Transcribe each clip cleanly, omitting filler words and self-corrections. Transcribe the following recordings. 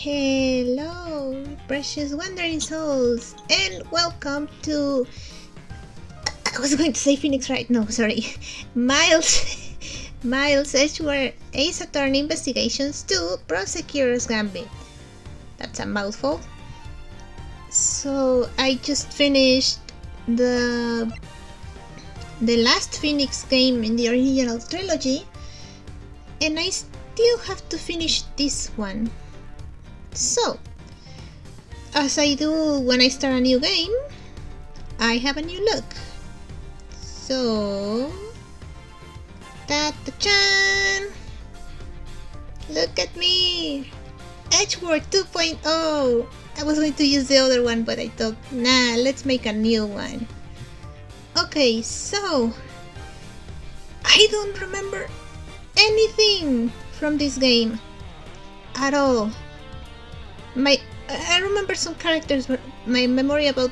Hello, precious wandering souls, and welcome to... I was going to say Phoenix, right? No, sorry. Miles Edgeworth Ace Attorney Investigations 2 Prosecutor's Gambit. That's a mouthful. So, I just finished the last Phoenix game in the original trilogy, and I still have to finish this one. So, as I do when I start a new game, I have a new look. So, ta-ta-chan! Look at me! Edgeworth 2.0! I was going to use the other one, but I thought, nah, let's make a new one. Okay, so, I don't remember anything from this game at all. I remember some characters, but my memory about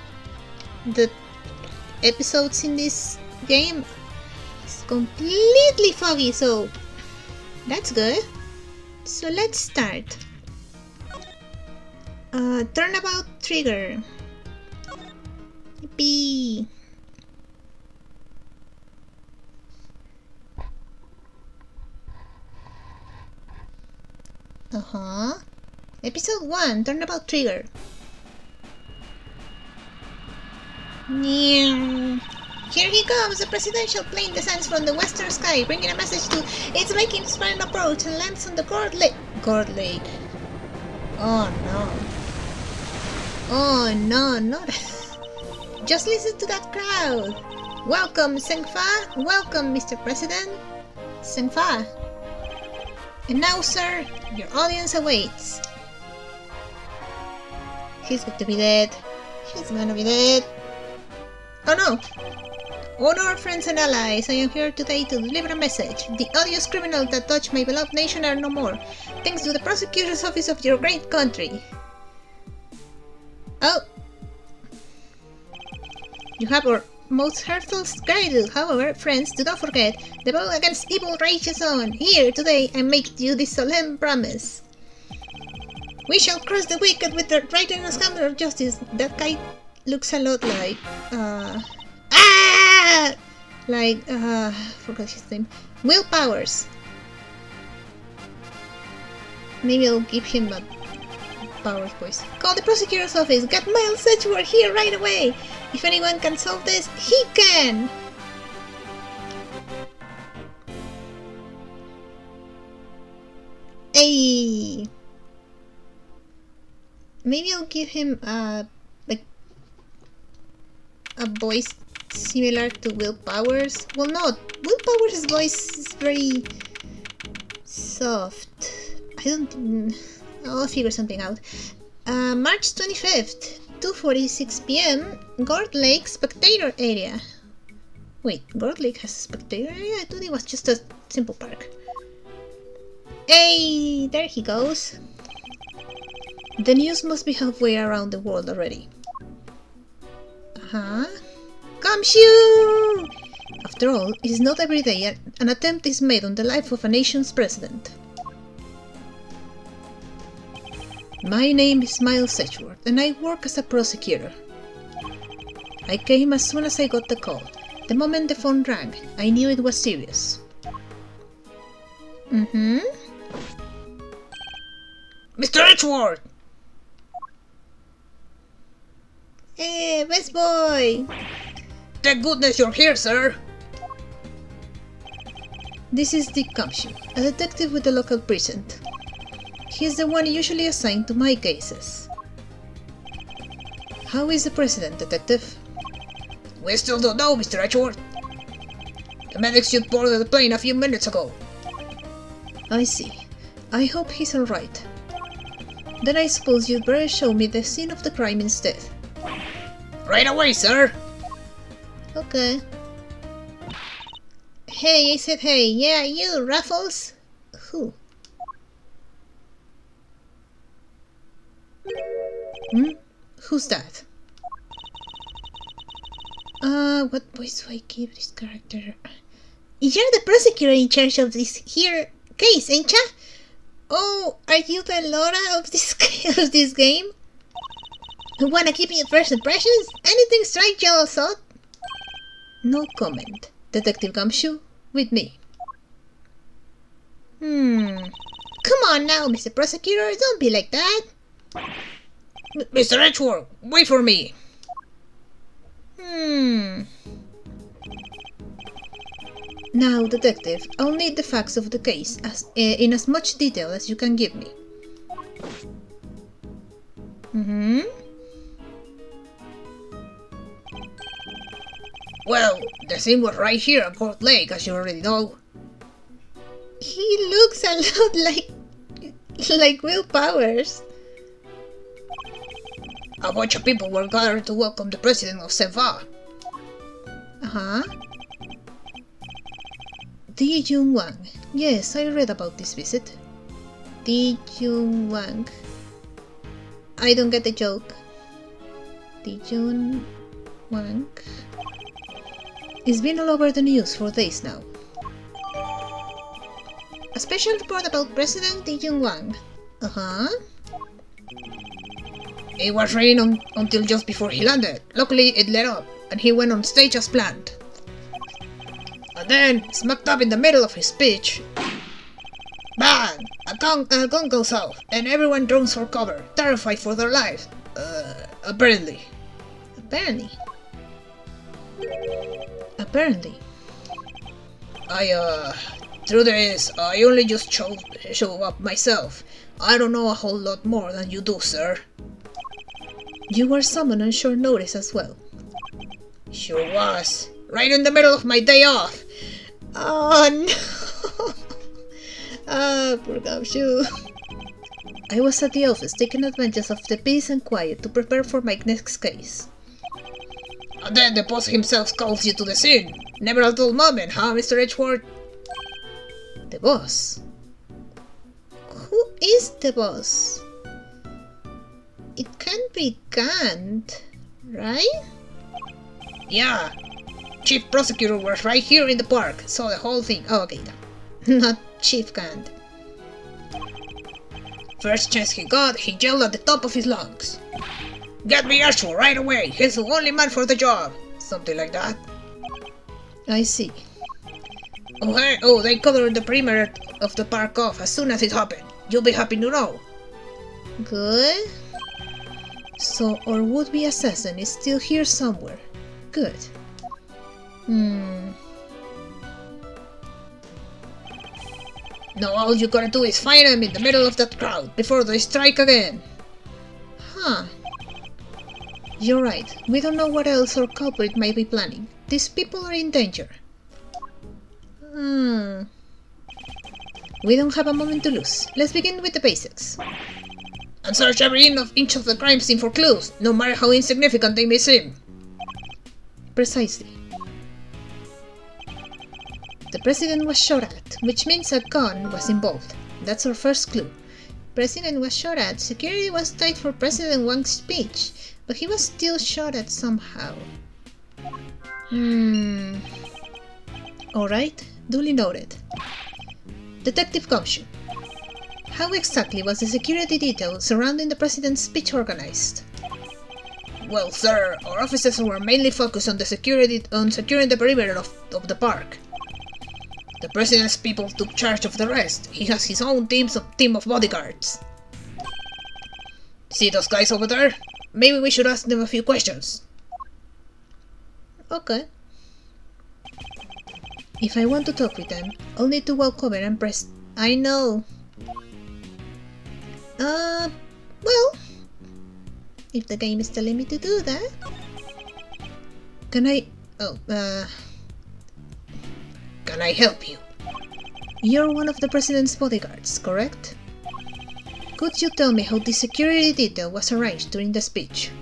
the episodes in this game is completely foggy, so that's good. So let's start. Turnabout trigger. Yippee! Episode 1, Turnabout Trigger. Here he comes! The presidential plane descends from the western sky, bringing a message to it's making its final approach and lands on the Gourd Lake. Oh no. Oh no, not... Just listen to that crowd! Welcome, Sengfa! Welcome, Mr. President! Sengfa! And now, sir, your audience awaits. He's going to be dead. He's gonna be dead. Oh no! Honor, friends and allies, I am here today to deliver a message. The odious criminals that touch my beloved nation are no more, thanks to the prosecutor's office of your great country. Oh! You have our most heartfelt gratitude. However, friends, do not forget, the battle against evil rages on. Here, today, I make you this solemn promise. We shall crush the wicked with the righteous hammer of justice. That guy looks a lot like... forgot his name. Will Powers. Maybe I'll give him a Powers voice. Call the prosecutor's office. Get Miles Edgeworth here right away. If anyone can solve this, he can! Hey! Maybe I'll give him a voice similar to Will Powers. Well, no, Will Powers' voice is very soft. I'll figure something out. March 25th, 2:46 p.m. Gourd Lake Spectator Area. Wait, Gourd Lake has a spectator area? I thought it was just a simple park. Hey, there he goes. The news must be halfway around the world already. Come shoo! After all, it is not every day an attempt is made on the life of a nation's president. My name is Miles Edgeworth, and I work as a prosecutor. I came as soon as I got the call. The moment the phone rang, I knew it was serious. Mr. Edgeworth! Hey, best boy! Thank goodness you're here, sir! This is Dick Comshaw, a detective with the local precinct. He is the one usually assigned to my cases. How is the president, detective? We still don't know, Mr. Edgeworth. The medics just boarded the plane a few minutes ago. I see. I hope he's alright. Then I suppose you'd better show me the scene of the crime instead. Right away, sir! Okay. Hey, I said hey. Yeah, you, Raffles? Who? Who's that? What voice do I give this character? You're the prosecutor in charge of this here case, ain't ya? Oh, are you the Laura of this of this game? Who wanna keep me first impressions? Anything strike your thought? No comment. Detective Gumshoe, with me. Come on now, Mr. Prosecutor, don't be like that. Mr. Edgeworth, wait for me. Now, Detective, I'll need the facts of the case in as much detail as you can give me. Well, the scene was right here at Court Lake, as you already know. He looks a lot like Will Powers. A bunch of people were gathered to welcome the president of Seva. Di Jun Wang. Yes, I read about this visit. Di Jun Wang. I don't get the joke. Di Jun Wang. It's been all over the news for days now. A special report about President Di Jun Wang. It was raining until just before he landed. Luckily, it let up, and he went on stage as planned. And then, smack dab in the middle of his speech, bang! A gun goes off, and everyone runs for cover, terrified for their lives. Apparently. Apparently. Truth is, I only just show up myself. I don't know a whole lot more than you do, sir. You were summoned on short notice as well. Sure was. Right in the middle of my day off. Oh no! Poor Gumshoe. I was at the office taking advantage of the peace and quiet to prepare for my next case. And then the boss himself calls you to the scene. Never a dull moment, huh, Mr. Edgeworth? The boss? Who is the boss? It can't be Gant, right? Yeah. Chief Prosecutor was right here in the park, saw the whole thing. Oh, okay. Not Chief Gant. First chance he got, he yelled at the top of his lungs. Get me Archer right away, he's the only man for the job. Something like that. I see. Oh, they covered the perimeter of the park off as soon as it happened. You'll be happy to know. Good. So our would-be assassin is still here somewhere. Good. Now all you gotta do is find him in the middle of that crowd before they strike again. You're right. We don't know what else our culprit might be planning. These people are in danger. We don't have a moment to lose. Let's begin with the basics. And search every inch of the crime scene for clues, no matter how insignificant they may seem. Precisely. The president was shot at, which means a gun was involved. That's our first clue. President was shot at, security was tight for President Wang's speech, but he was still shot at somehow. Alright, duly noted. Detective Gumshoe. How exactly was the security detail surrounding the president's speech organized? Well, sir, our officers were mainly focused on securing the perimeter of the park. The president's people took charge of the rest. He has his own team of bodyguards. See those guys over there? Maybe we should ask them a few questions. Okay. If I want to talk with them, I'll need to walk over and press... I know. Well... If the game is telling me to do that... Can I... Can I help you? You're one of the president's bodyguards, correct? Could you tell me how the security detail was arranged during the speech?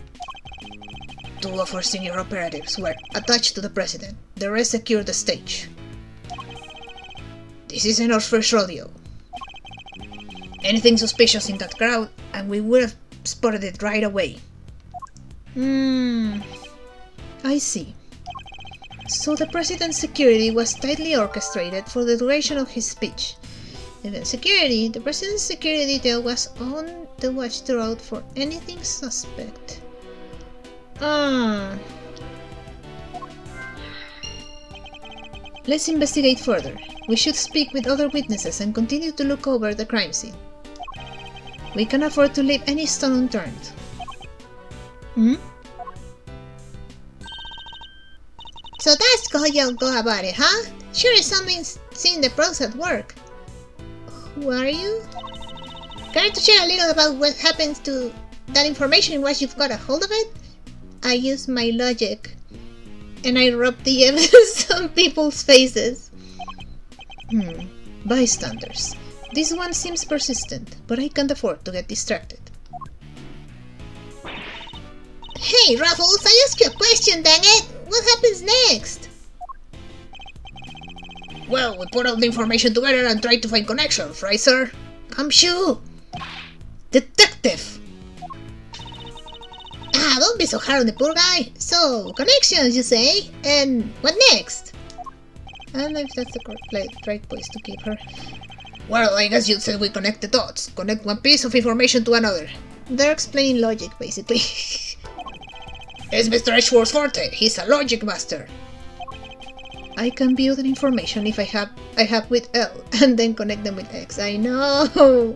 2 of our senior operatives were attached to the president. The rest secured the stage. This isn't our first rodeo. Anything suspicious in that crowd, and we would have spotted it right away. I see. So the president's security was tightly orchestrated for the duration of his speech. Event security. The president's security detail was on the watch throughout for anything suspect. Let's investigate further. We should speak with other witnesses and continue to look over the crime scene. We can afford to leave any stone unturned. So that's how you'll go about it, huh? Sure is something's seen the pros at work. Who are you? Care to share a little about what happens to that information once you've got a hold of it? I use my logic. And I rub the evidence on people's faces. Bystanders. This one seems persistent, but I can't afford to get distracted. Hey, Ruffles, I asked you a question, dang it! What happens next? Well, we put all the information together and try to find connections, right, sir? I'm sure. Detective! Don't be so hard on the poor guy. So, connections, you say? And what next? I don't know if that's the right place to keep her. Well, I guess you said we connect the dots. Connect one piece of information to another. They're explaining logic, basically. It's Mr. Edgeworth's forte. He's a logic master. I can view the information if I have with L, and then connect them with X. I know!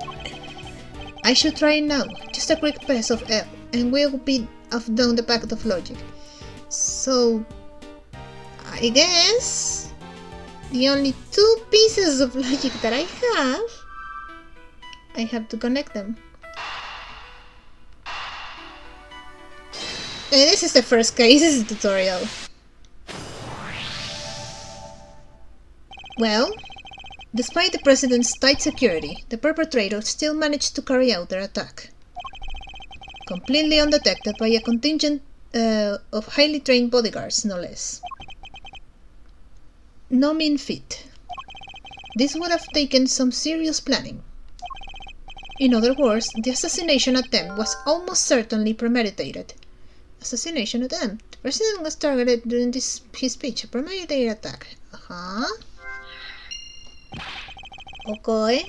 I should try it now. Just a quick press of L, and we'll be down the packet of logic. So, I guess the only two pieces of logic that I have to connect them. And this is the first case, this is the tutorial. Well, despite the president's tight security, the perpetrators still managed to carry out their attack. Completely undetected by a contingent of highly trained bodyguards, no less. No mean feat. This would have taken some serious planning. In other words, the assassination attempt was almost certainly premeditated. Assassination attempt. The president was targeted during his speech. A premeditated attack. Okay.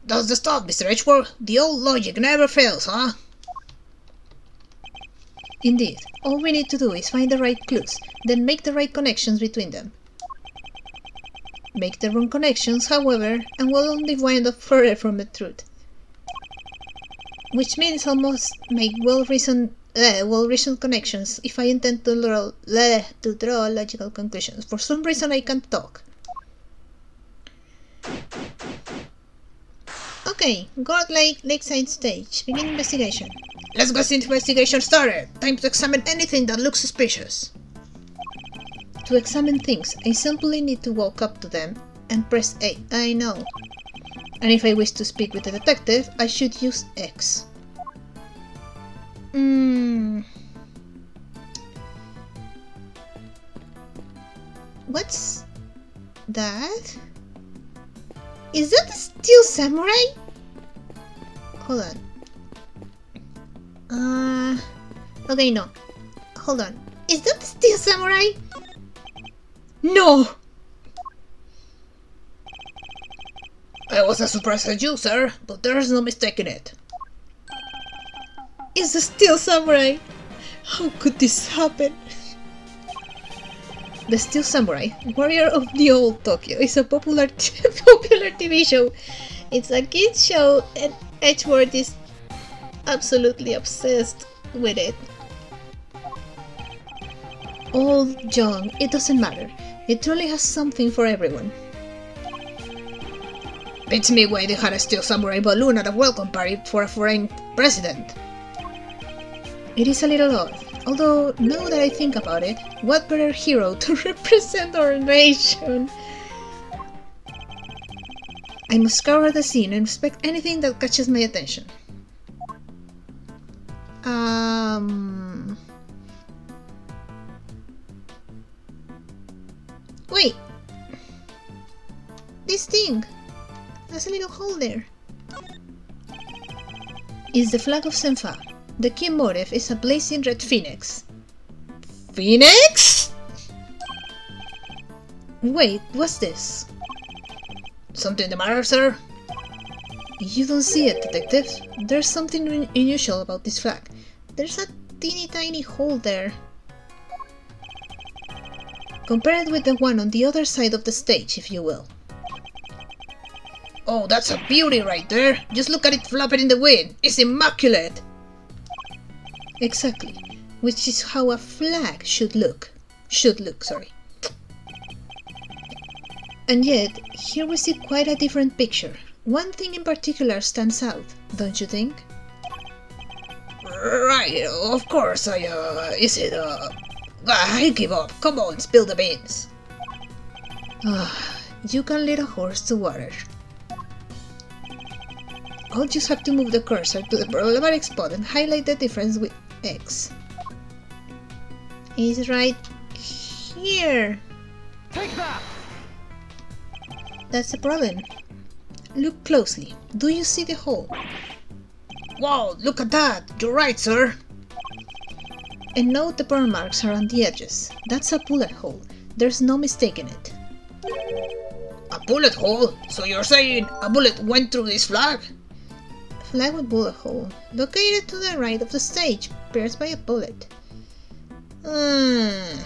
That's the stuff, Mr. Edgeworth. The old logic never fails, huh? Indeed. All we need to do is find the right clues, then make the right connections between them. Make the wrong connections, however, and we'll only wind up further from the truth. Which means I must make well-reasoned connections if I intend to draw logical conclusions. For some reason I can't talk. Okay, Gold Lake, Lakeside Stage. Begin investigation. Let's get the investigation started. Time to examine anything that looks suspicious. To examine things, I simply need to walk up to them and press A. I know. And if I wish to speak with the detective, I should use X. What's that? Is that the Steel Samurai? Hold on. Okay, no. Hold on. Is that the Steel Samurai? No! I was as surprised as you, sir, but there is no mistaking it. It's the Steel Samurai! How could this happen? The Steel Samurai, Warrior of the Old Tokyo, is a popular TV show. It's a kids show and Edgeworth is absolutely obsessed with it. Old, young, it doesn't matter. It truly has something for everyone. Beats me why they had a Steel Samurai balloon at a welcome party for a foreign president. It is a little odd. Although, now that I think about it, what better hero to represent our nation? I must scour the scene and inspect anything that catches my attention. Wait! This thing! There's a little hole there. It's the flag of Senfa. The key motif is a blazing red phoenix. Phoenix? Wait, what's this? Something the matter, sir? You don't see it, detective. There's something unusual about this flag. There's a teeny tiny hole there. Compare it with the one on the other side of the stage, if you will. Oh, that's a beauty right there. Just look at it flapping in the wind. It's immaculate. Exactly. Which is how a flag should look. Sorry. And yet, here we see quite a different picture. One thing in particular stands out, don't you think? Right, of course, I give up. Come on, spill the beans. You can lead a horse to water. I'll just have to move the cursor to the problematic spot and highlight the difference with X. It's right here. Take that! That's the problem. Look closely. Do you see the hole? Wow, look at that! You're right, sir! And note the burn marks around the edges. That's a bullet hole. There's no mistaking it. A bullet hole? So you're saying a bullet went through this flag? Flag with bullet hole. Located to the right of the stage, pierced by a bullet. I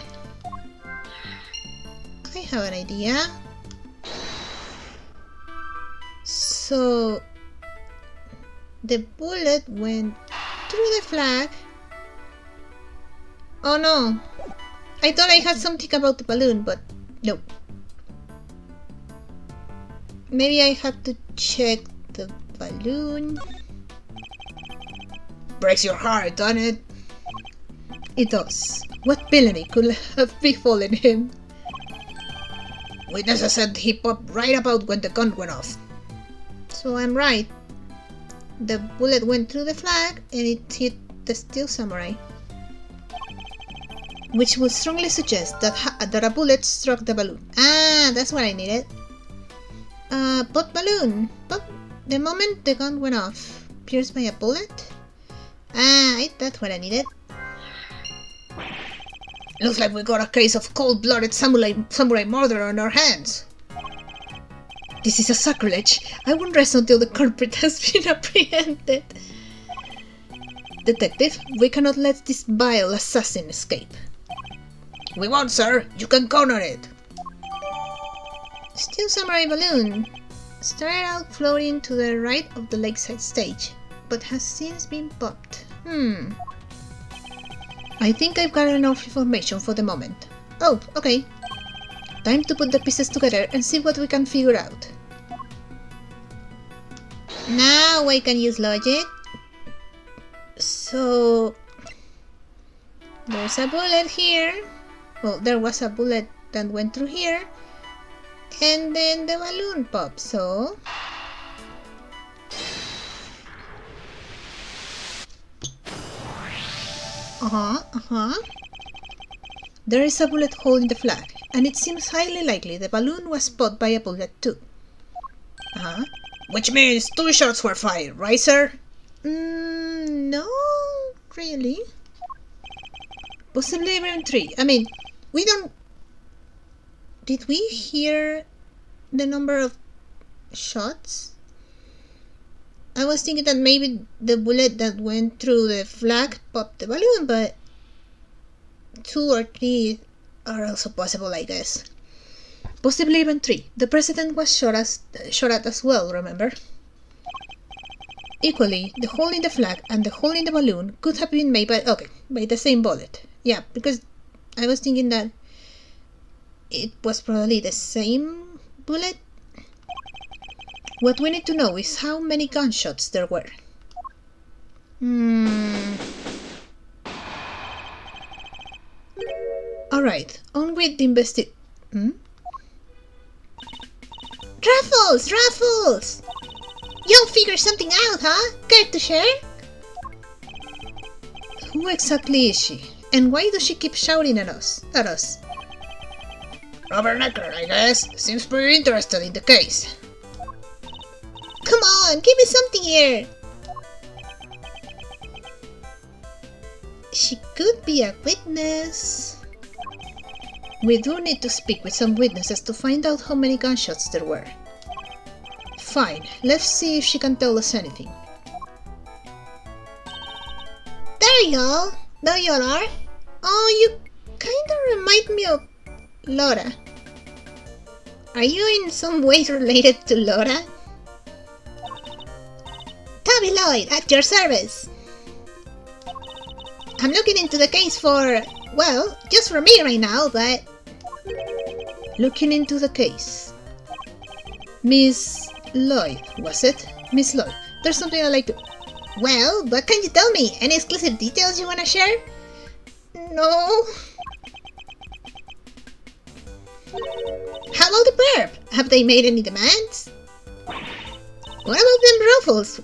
have an idea. So the bullet went through the flag. Oh no! I thought I had something about the balloon, but no. Maybe I have to check the balloon. Breaks your heart, doesn't it? It does. What villainy could have befallen him? Witnesses said he popped right about when the gun went off. So I'm right. The bullet went through the flag and it hit the steel samurai. Which would strongly suggest that a bullet struck the balloon. Ah, that's what I needed. But balloon. But the moment the gun went off, pierced by a bullet? Ah, that's what I needed. Looks like we got a case of cold-blooded samurai murder on our hands. This is a sacrilege. I won't rest until the culprit has been apprehended. Detective, we cannot let this vile assassin escape. We won't, sir. You can count on it. Steel samurai balloon started out floating to the right of the lakeside stage, but has since been popped. I think I've got enough information for the moment. Oh, okay. Time to put the pieces together and see what we can figure out. Now I can use logic. So there's a bullet here. Well, there was a bullet that went through here. And then the balloon popped, so there is a bullet hole in the flag, and it seems highly likely the balloon was popped by a bullet too. Which means 2 shots were fired, right, sir? No, really. Possibly even 3. I mean, we don't... Did we hear the number of shots? I was thinking that maybe the bullet that went through the flag popped the balloon, but 2 or 3 are also possible, I guess. Possibly even 3. The president was shot at as well, remember? Equally, the hole in the flag and the hole in the balloon could have been made by the same bullet. Yeah, because I was thinking that it was probably the same bullet. What we need to know is how many gunshots there were. Alright, on with the Raffles! Raffles! You'll figure something out, huh? Care to share? Who exactly is she? And why does she keep shouting at us? Rubbernecker, I guess. Seems pretty interested in the case. Come on, give me something here! She could be a witness. We do need to speak with some witnesses to find out how many gunshots there were. Fine, let's see if she can tell us anything. There you go. There you are. Oh, you kinda remind me of Laura. Are you in some way related to Laura? Toby Lloyd, at your service. I'm looking into the case for, well, just for me right now, but... Looking into the case. Miss Lloyd, was it? Miss Lloyd, there's something I'd like to... Well, what can you tell me? Any exclusive details you wanna share? No. How about the perp? Have they made any demands? What about them ruffles?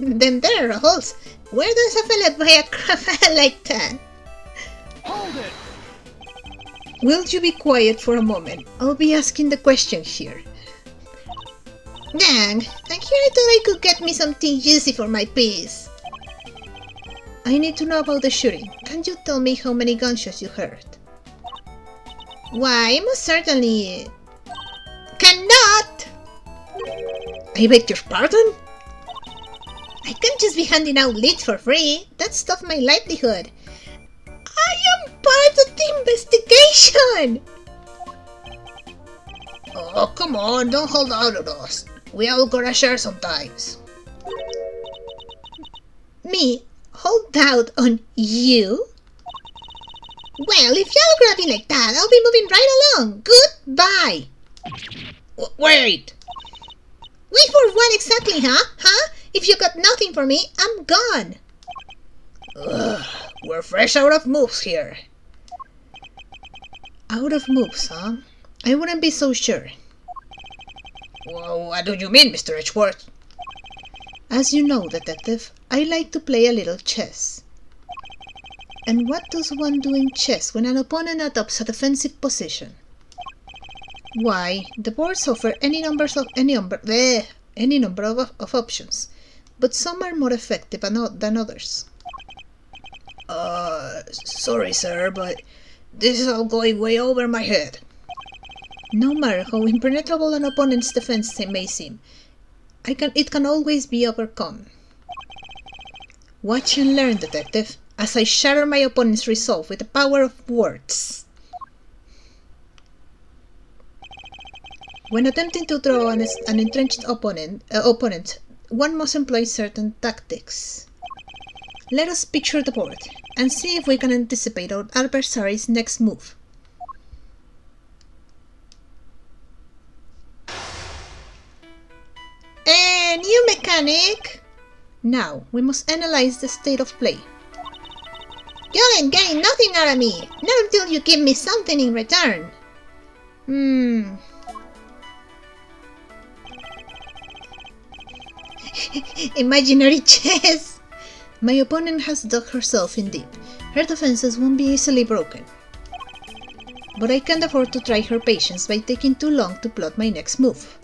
Them there ruffles? Where does a fella buy a cravat like that? Hold it! Will you be quiet for a moment? I'll be asking the question here. Dang, I here I thought I could get me something juicy for my piece. I need to know about the shooting. Can you tell me how many gunshots you heard? Why, most certainly... Cannot! I beg your pardon? I can't just be handing out leads for free. That's stuff my livelihood. I am part of the investigation! Oh, come on, don't hold out on us. We all gotta share sometimes. Me? Hold out on you? Well, if y'all grab me like that, I'll be moving right along. Goodbye! Wait! Wait for what exactly, huh? Huh? If you got nothing for me, I'm gone. Ugh, we're fresh out of moves here. Out of moves, huh? I wouldn't be so sure. Well, what do you mean, Mr. Edgeworth? As you know, Detective, I like to play a little chess. And what does one do in chess when an opponent adopts a defensive position? Why, the boards offer any number of options, but some are more effective than others. Sorry, sir, but this is all going way over my head. No matter how impenetrable an opponent's defense may seem, it can always be overcome. Watch and learn, Detective, as I shatter my opponent's resolve with the power of words. When attempting to draw an entrenched opponent, one must employ certain tactics. Let us picture the board, and see if we can anticipate our adversary's next move. New mechanic! Now, we must analyze the state of play. Y'all ain't getting nothing out of me, not until you give me something in return. Imaginary chess! My opponent has dug herself in deep. Her defenses won't be easily broken. But I can't afford to try her patience by taking too long to plot my next move.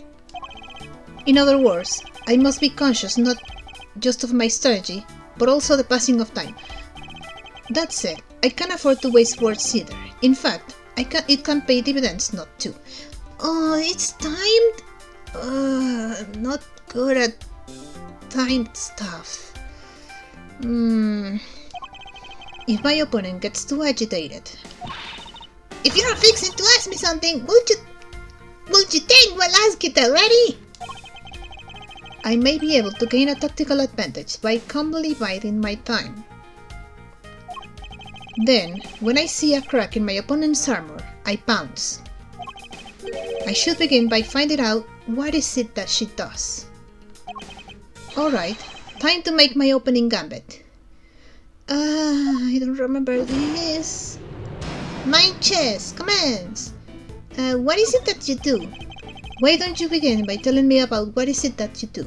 In other words, I must be conscious not just of my strategy, but also the passing of time. That said, I can't afford to waste words either. In fact, it can pay dividends not to. Oh, it's timed? Not good at timed stuff. If my opponent gets too agitated. If you're fixing to ask me something, won't you think we'll ask it already? I may be able to gain a tactical advantage by calmly biding my time. Then, when I see a crack in my opponent's armor, I pounce. I should begin by finding out what is it that she does. Alright, time to make my opening gambit. I don't remember this. Mind chess, commence. What is it that you do? Why don't you begin by telling me about what is it that you do?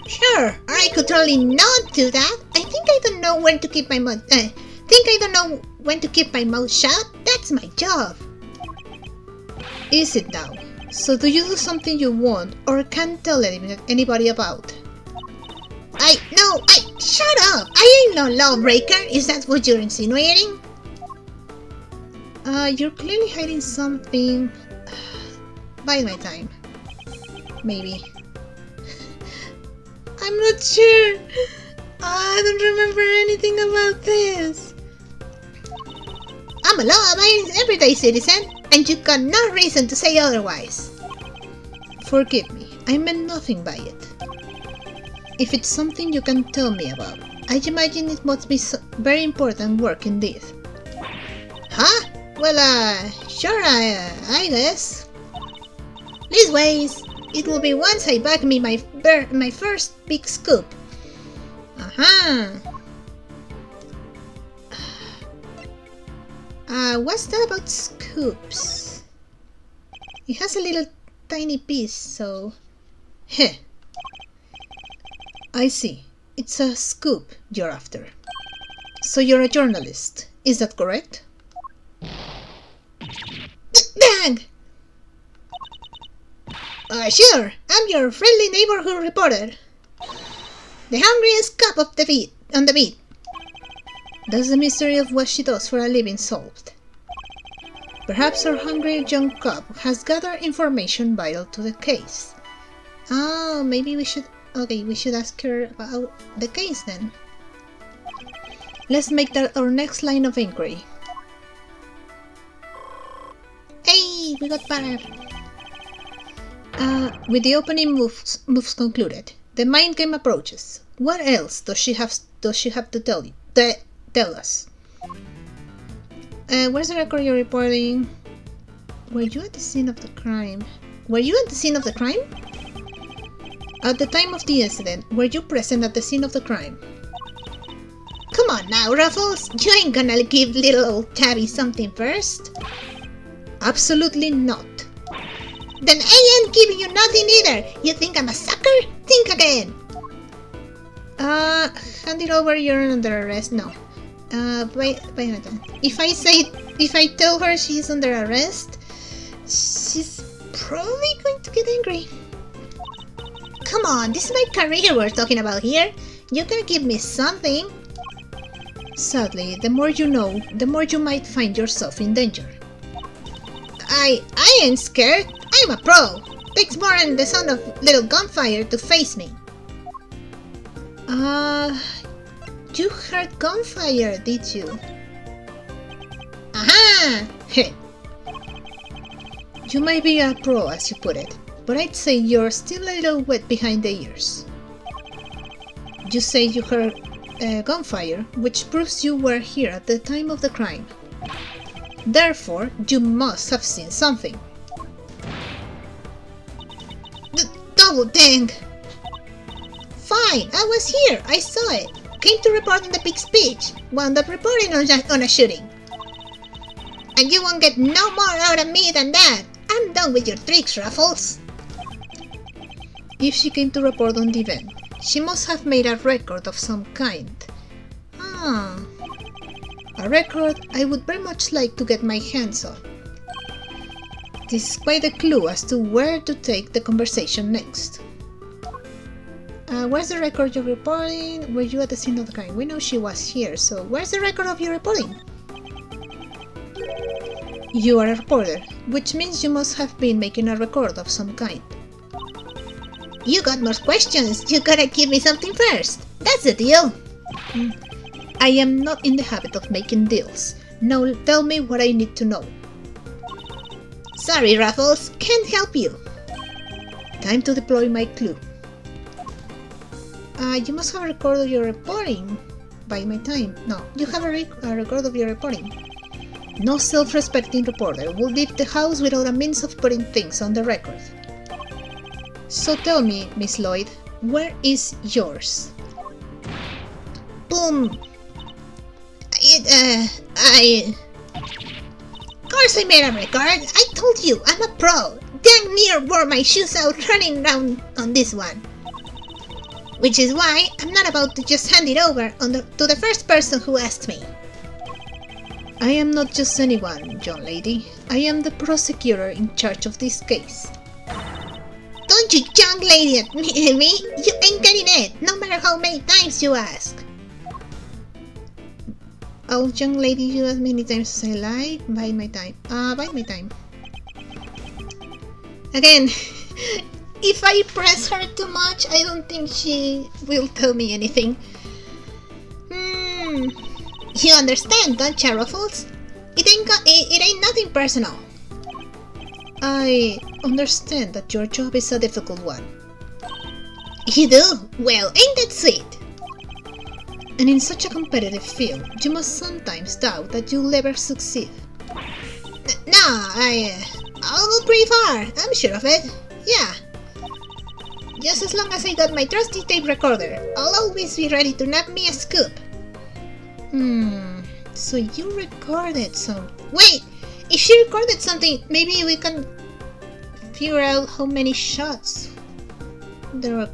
Sure, or I could totally not do that. I don't know when to keep my mouth. I don't know when to keep my mouth shut. That's my job. Is it now? So do you do something you want or can't tell anybody about? Shut up! I ain't no lawbreaker. Is that what you're insinuating? You're clearly hiding something. Bide my time. maybe. I'm not sure. I don't remember anything about this. I'm a law-abiding everyday citizen, and you got no reason to say otherwise. Forgive me, I meant nothing by it. If it's something you can tell me about, I imagine it must be very important work indeed. Huh? Well, sure, I guess. Leastways, it will be once I bag me my first big scoop. What's that about scoops? It has a little tiny piece, so... Heh. I see. It's a scoop you're after. So you're a journalist, is that correct? Dang! Sure, I'm your friendly neighborhood reporter. The hungriest cop of the beat, on the beat. That's the mystery of what she does for a living solved. Perhaps our hungry young cop has gathered information vital to the case. Oh, maybe we should... Okay, we should ask her about the case then. Let's make that our next line of inquiry. Hey, we got better. With the opening moves concluded, the mind game approaches. What else does she have to tell you? Tell us. Where's the record you're reporting? Were you at the scene of the crime? Were you at the scene of the crime? At the time of the incident, were you present at the scene of the crime? Come on now, Ruffles! You ain't gonna give little old Tabby something first? Absolutely not. Then I ain't giving you nothing either! You think I'm a sucker? Think again! Hand it over, you're under arrest. No. Wait a minute. If I tell her she's under arrest, she's probably going to get angry. Come on, this is my career we're talking about here. You can give me something. Sadly, the more you know, the more you might find yourself in danger. I ain't scared. I'm a pro. Takes more than the sound of little gunfire to face me. You heard gunfire, did you? Aha! Heh. You might be a pro, as you put it, but I'd say you're still a little wet behind the ears. You say you heard gunfire, which proves you were here at the time of the crime. Therefore, you must have seen something. Double dang! Fine, I was here, I saw it. Came to report on the big speech. Wound up reporting on a shooting. And you won't get no more out of me than that. I'm done with your tricks, Ruffles. If she came to report on the event, she must have made a record of some kind. A record I would very much like to get my hands on. This is quite a clue as to where to take the conversation next. Where's the record you're reporting? Were you at the scene of the crime? We know she was here, so where's the record of your reporting? You are a reporter, which means you must have been making a record of some kind. You got more questions. You gotta give me something first. That's the deal. I am not in the habit of making deals. Now tell me what I need to know. Sorry, Ruffles. Can't help you. Time to deploy my clue. You must have a record of your reporting. By my time. No, you have a record of your reporting. No self-respecting reporter will leave the house without a means of putting things on the record. So tell me, Miss Lloyd, where is yours? Boom! Of course I made a record. I told you, I'm a pro. Dang near wore my shoes out running around on this one. Which is why I'm not about to just hand it over to the first person who asked me. I am not just anyone, young lady. I am the prosecutor in charge of this case. Don't you young lady at me! You ain't getting it, no matter how many times you ask. Oh, young lady, you as many times as I like. Bide my time. Bide my time. Again, if I press her too much, I don't think she will tell me anything. You understand, don't you, Ruffles? It ain't nothing personal. I understand that your job is a difficult one. You do? Well, ain't that sweet? And in such a competitive field, you must sometimes doubt that you'll ever succeed. No, I'll go pretty far. I'm sure of it. Yeah. Just as long as I got my trusty tape recorder, I'll always be ready to nab me a scoop. So you recorded some... Wait! If she recorded something, maybe we can figure out how many shots there were.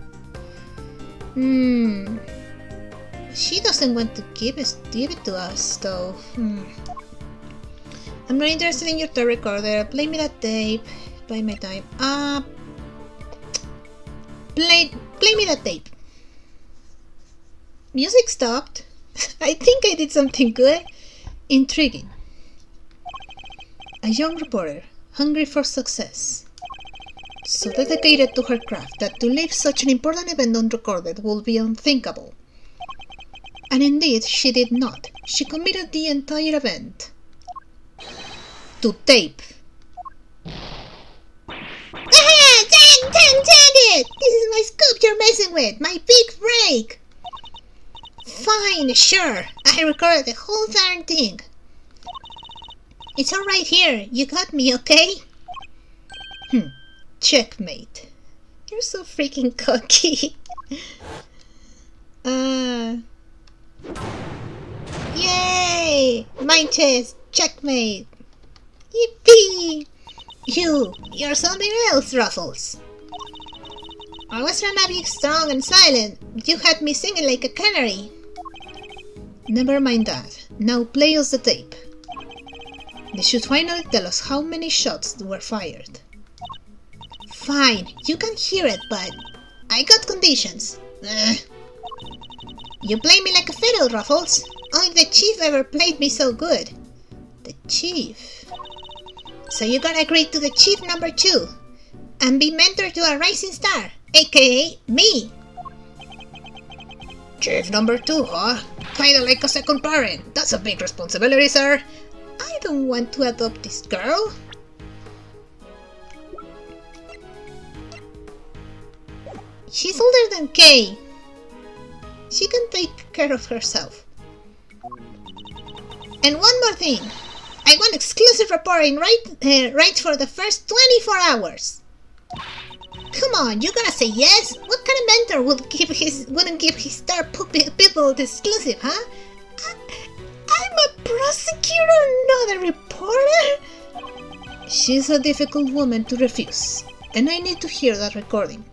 She doesn't want to give it to us, though. I'm not interested in your tape recorder. Play me that tape. Buy my time. Play me that tape. Music stopped. I think I did something good. Intriguing. A young reporter, hungry for success. So dedicated to her craft that to leave such an important event unrecorded would be unthinkable. And indeed, she did not. She committed the entire event to tape. Dang it! This is my scoop you're messing with! My big break! Fine, sure. I recorded the whole darn thing. It's all right here. You got me, okay? Checkmate. You're so freaking cocky. Yay! Mine chest. Checkmate. Yippee! You're something else, Ruffles. I was trying to be strong and silent. You had me singing like a canary. Never mind that. Now play us the tape. They should finally tell us how many shots were fired. Fine, you can hear it, but I got conditions. You play me like a fiddle, Ruffles. Only the chief ever played me so good. The chief? So you gotta agree to the chief number 2 and be mentor to a rising star, aka me. Chief number 2, huh? Kinda like a second parent. That's a big responsibility, sir. I don't want to adopt this girl. She's older than Kay. She can take care of herself. And one more thing. I want exclusive reporting right for the first 24 hours. Come on, you gotta say yes. What kind of mentor wouldn't give his star people the exclusive, huh? I'm a prosecutor, not a reporter. She's a difficult woman to refuse, and I need to hear that recording.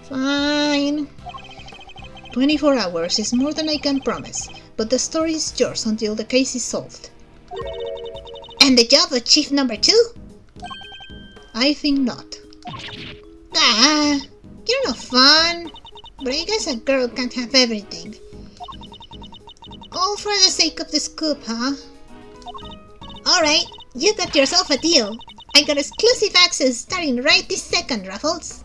Fine. 24 hours is more than I can promise, but the story is yours until the case is solved. And the job of chief number 2? I think not. You're no fun. But I guess a girl can't have everything. All for the sake of the scoop, huh? Alright, you got yourself a deal. I got exclusive access starting right this second, Ruffles.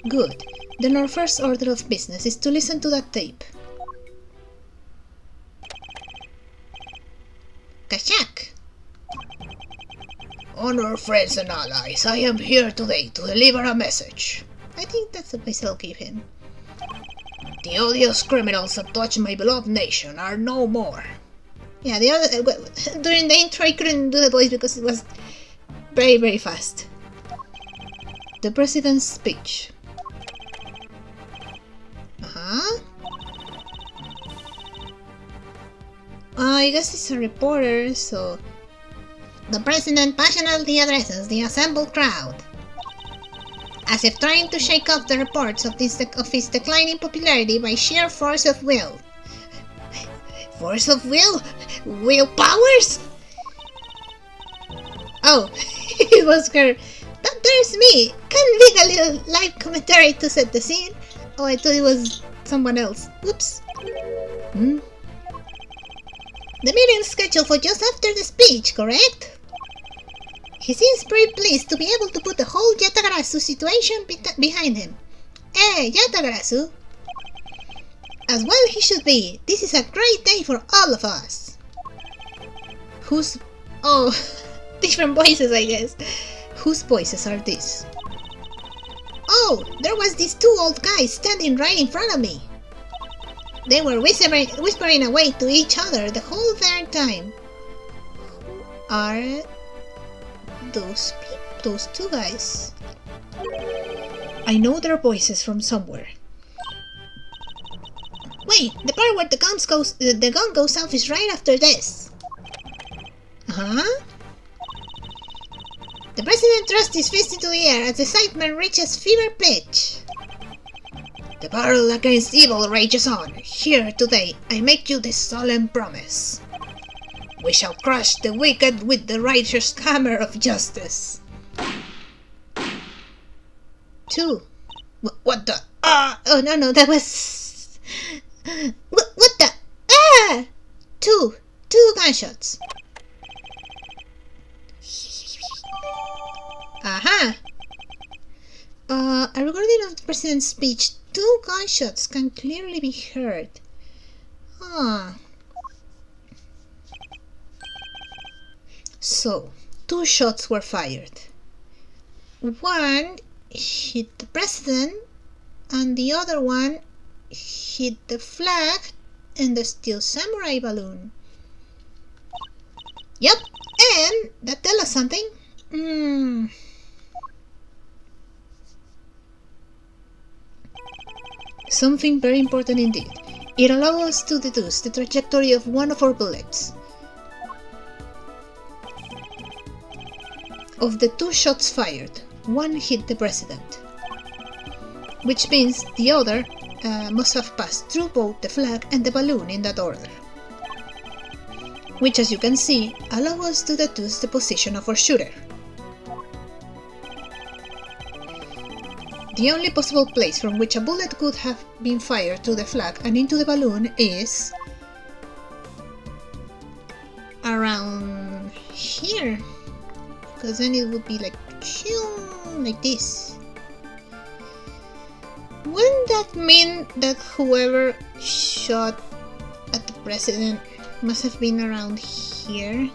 Good. Then our first order of business is to listen to that tape. Kashak. Honor, friends and allies, I am here today to deliver a message. I think that's the voice I'll give him. The odious criminals that touch my beloved nation are no more. Yeah, the other during the intro I couldn't do the voice because it was very, very fast. The President's speech. I guess it's a reporter, so... The President passionately addresses the assembled crowd. As if trying to shake off the reports of his declining popularity by sheer force of will. Force of will? Will powers? Oh, it was her. There's me! Can make a little live commentary to set the scene. Oh, I thought it was someone else. Oops. The meeting is scheduled for just after the speech, correct? He seems pretty pleased to be able to put the whole Yatagarasu situation behind him. Hey, Yatagarasu! As well he should be. This is a great day for all of us. Whose... Oh, different voices, I guess. Whose voices are these? Oh, there was these two old guys standing right in front of me. They were whispering away to each other the whole darn time. Who are those two guys? I know their voices from somewhere. Wait, the part where the gun goes off is right after this. Uh-huh. The president thrusts his fist into the air as excitement reaches fever pitch. The battle against evil rages on. Here today, I make you this solemn promise. We shall crush the wicked with the righteous hammer of justice. 2. What the? Oh no, that was... What the? Ah! 2 gunshots. Aha! A recording of the president's speech. 2 gunshots can clearly be heard. So, 2 shots were fired. One hit the president, and the other one hit the flag and the steel samurai balloon. Yep, and that tells us something. Something very important indeed. It allows us to deduce the trajectory of one of our bullets. Of the 2 shots fired, one hit the president, which means the other must have passed through both the flag and the balloon in that order, which, as you can see, allows us to deduce the position of our shooter. The only possible place from which a bullet could have been fired through the flag and into the balloon is around here, because then it would be like this. Wouldn't that mean that whoever shot at the president must have been around here?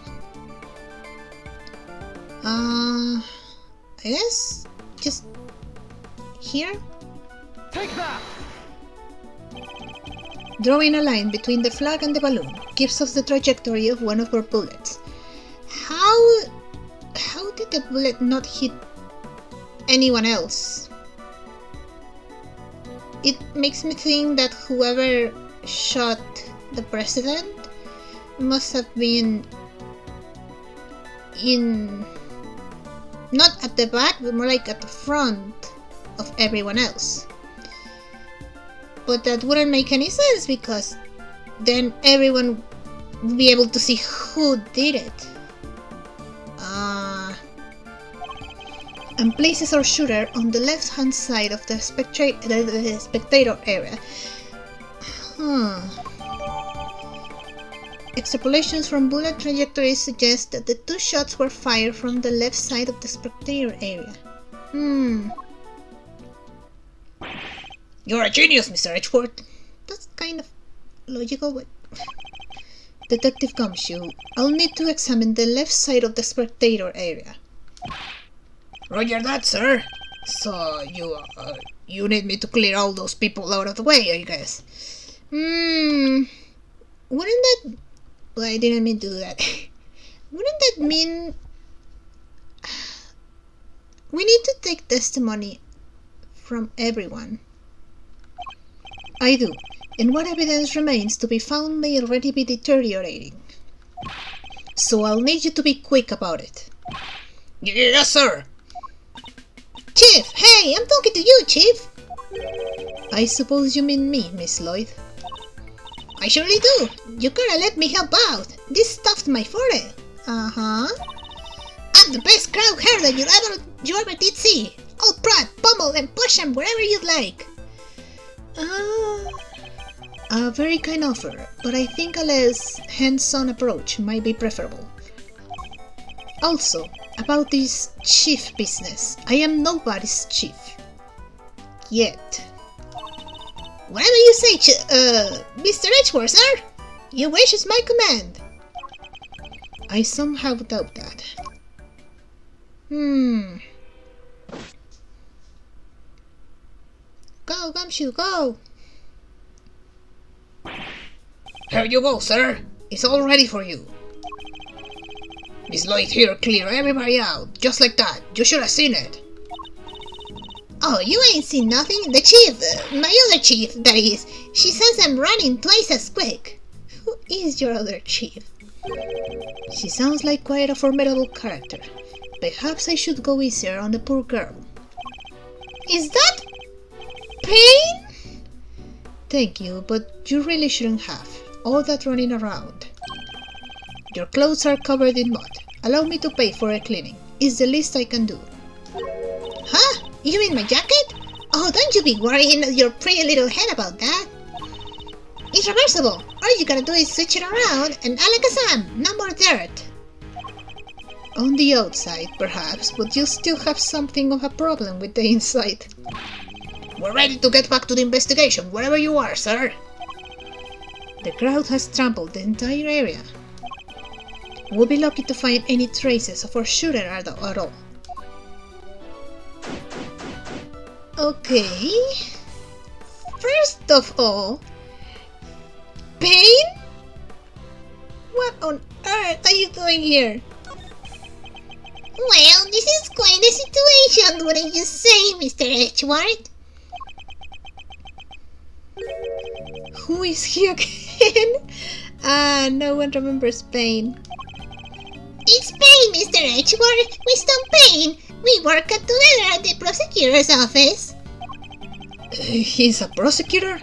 I guess just here? Take that! Drawing a line between the flag and the balloon gives us the trajectory of one of our bullets. How did the bullet not hit anyone else? It makes me think that whoever shot the president must have been in... not at the back, but more like at the front of everyone else. But that wouldn't make any sense, because then everyone would be able to see who did it. And places our shooter on the left hand side of the spectator area. Extrapolations from bullet trajectories suggest that the 2 shots were fired from the left side of the spectator area. You're a genius, Mr. Edgeworth. That's kind of logical, but... Detective Gumshoe, I'll need to examine the left side of the spectator area. Roger that, sir. So, you need me to clear all those people out of the way, I guess. Wouldn't that... Well, I didn't mean to do that. Wouldn't that mean... We need to take testimony from everyone. I do, and what evidence remains to be found may already be deteriorating. So I'll need you to be quick about it. Yes, sir. Chief! Hey, I'm talking to you, Chief! I suppose you mean me, Miss Lloyd. I surely do! You gotta let me help out! This stuffed my forehead! I'm the best crowd herder you ever did see! I'll prod, pummel, and push him wherever you'd like! A very kind offer, but I think a less hands-on approach might be preferable. Also, about this chief business. I am nobody's chief. Yet. Whatever you say, Mr. Edgeworth, sir. Your wish is my command. I somehow doubt that. Go, Gumshoe, go! Here you go, sir. It's all ready for you. Miss Lloyd here clear everybody out, just like that. You should have seen it. Oh, you ain't seen nothing. The chief, my other chief, that is, she says I'm running twice as quick. Who is your other chief? She sounds like quite a formidable character. Perhaps I should go easier on the poor girl. Is that pain? Thank you, but you really shouldn't have. All that running around. Your clothes are covered in mud. Allow me to pay for a cleaning. It's the least I can do. Huh? You mean my jacket? Oh, don't you be worrying your pretty little head about that. It's reversible. All you gotta do is switch it around and alakazam, no more dirt. On the outside, perhaps, but you still have something of a problem with the inside. We're ready to get back to the investigation, wherever you are, sir. The crowd has trampled the entire area. We'll be lucky to find any traces of our shooter at all. Okay. First of all, pain? What on earth are you doing here? Well, this is quite a situation, wouldn't you say, Mr. Edgeworth? Who is he again? No one remembers Payne. It's Payne, Mr. Edgeworth. Mr. Payne. We work together at the prosecutor's office. He's a prosecutor?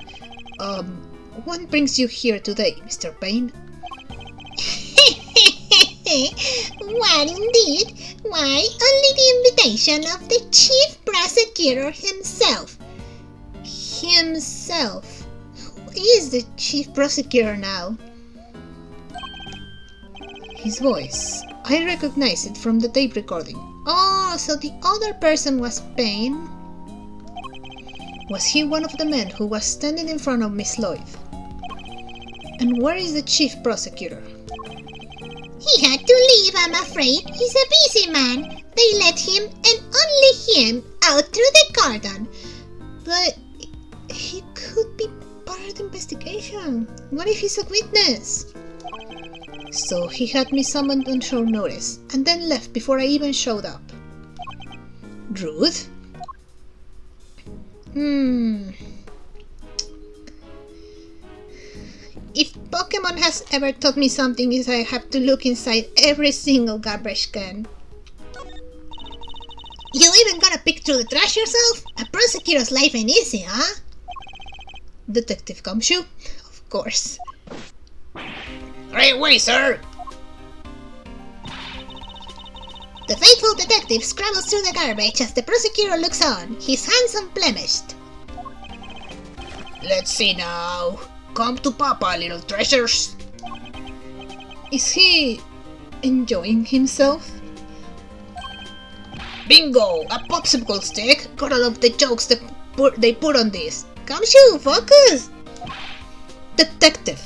What brings you here today, Mr. Payne? What indeed? Why, only the invitation of the chief prosecutor himself. Himself? Who is the chief prosecutor now? His voice. I recognize it from the tape recording. Oh, so the other person was Payne? Was he one of the men who was standing in front of Miss Lloyd? And where is the chief prosecutor? He had to leave, I'm afraid. He's a busy man. They let him, and only him, out through the cordon. But he could be part of the investigation. What if he's a witness? So he had me summoned on short notice, and then left before I even showed up. Rude? If Pokemon has ever taught me something, is I have to look inside every single garbage can. You even gotta pick through the trash yourself? A prosecutor's life ain't easy, huh? Detective Gumshoe? Of course. Right away, sir! The faithful detective scrambles through the garbage as the prosecutor looks on, his hands unblemished. Let's see now. Come to Papa, little treasures. Is he enjoying himself? Bingo! A popsicle stick! Gotta love the jokes they put on this. Gumshoe, focus! Detective.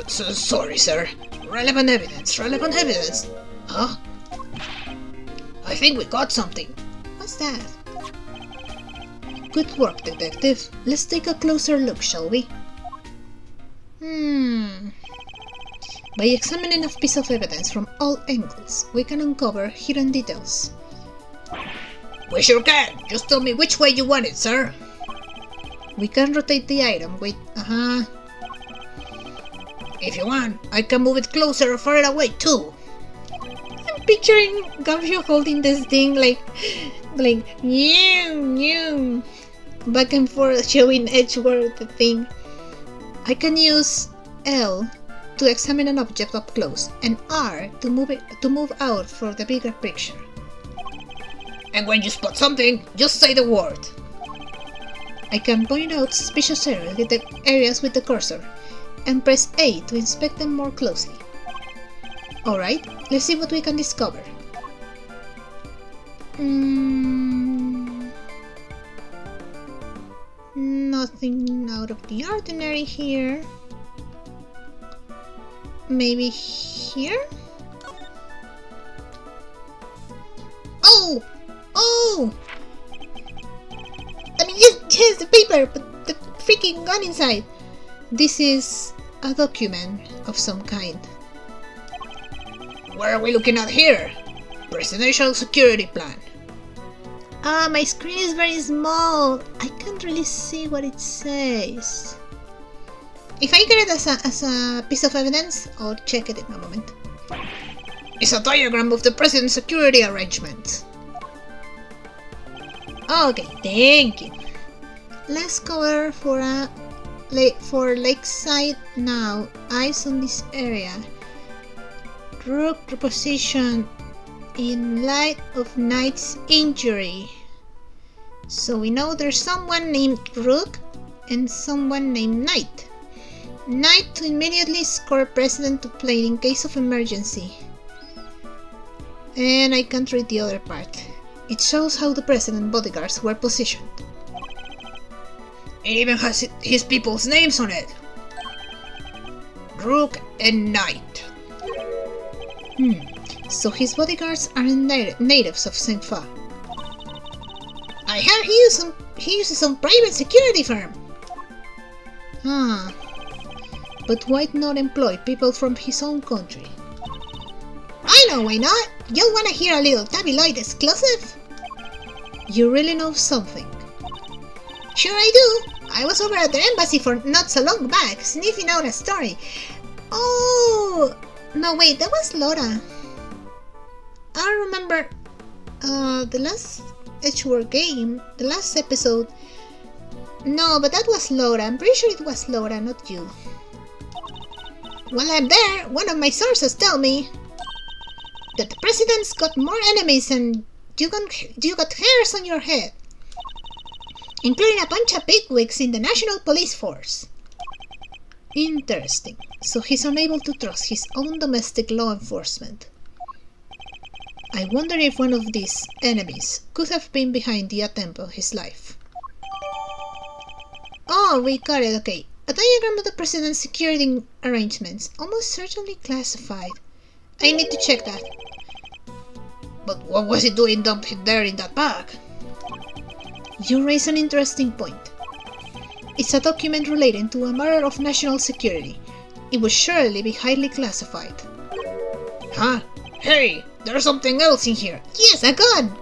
Sorry, sir. Relevant evidence, relevant evidence. Huh? I think we got something. What's that? Good work, detective. Let's take a closer look, shall we? By examining a piece of evidence from all angles, we can uncover hidden details. We sure can. Just tell me which way you want it, sir. We can rotate the item with... If you want, I can move it closer or further away too. I'm picturing Gumshoe holding this thing like new, back and forth, showing Edgeworth the thing. I can use L to examine an object up close, and R to move out for the bigger picture. And when you spot something, just say the word. I can point out suspicious areas with the cursor, and press A to inspect them more closely. Alright, let's see what we can discover. Nothing out of the ordinary here. Maybe here? Oh! Oh! I mean, yes, the paper, but the freaking gun inside. This is a document of some kind. What are we looking at here? Presidential security plan. My screen is very small. I can't really see what it says. If I get it as a piece of evidence, I'll check it in a moment. It's a diagram of the president's security arrangements. Okay, thank you. Let's cover for lakeside now. Eyes on this area. Rook reposition in light of Knight's injury. So we know there's someone named Rook and someone named Knight. Knight to immediately score President to play in case of emergency. And I can't read the other part. It shows how the President bodyguards were positioned. It even has his people's names on it. Rook and Knight. So his bodyguards are natives of St. Fa. I heard he uses some private security firm. But why not employ people from his own country? I know why not. You wanna hear a little tabloid exclusive? You really know something. Sure I do. I was over at the embassy for not so long back, sniffing out a story. Oh! No, wait, that was Laura. I remember the last Edgeworth game, the last episode. No, but that was Laura. I'm pretty sure it was Laura, not you. While I'm there, one of my sources tell me that the president's got more enemies and you got hairs on your head, including a bunch of bigwigs in the National Police Force. Interesting. So he's unable to trust his own domestic law enforcement. I wonder if one of these enemies could have been behind the attempt on his life. Oh, we got it, okay. A diagram of the president's security arrangements, almost certainly classified. I need to check that. But what was he doing dumped there in that bag? You raise an interesting point. It's a document relating to a matter of national security. It would surely be highly classified. Huh? Hey, there's something else in here. Yes, a gun!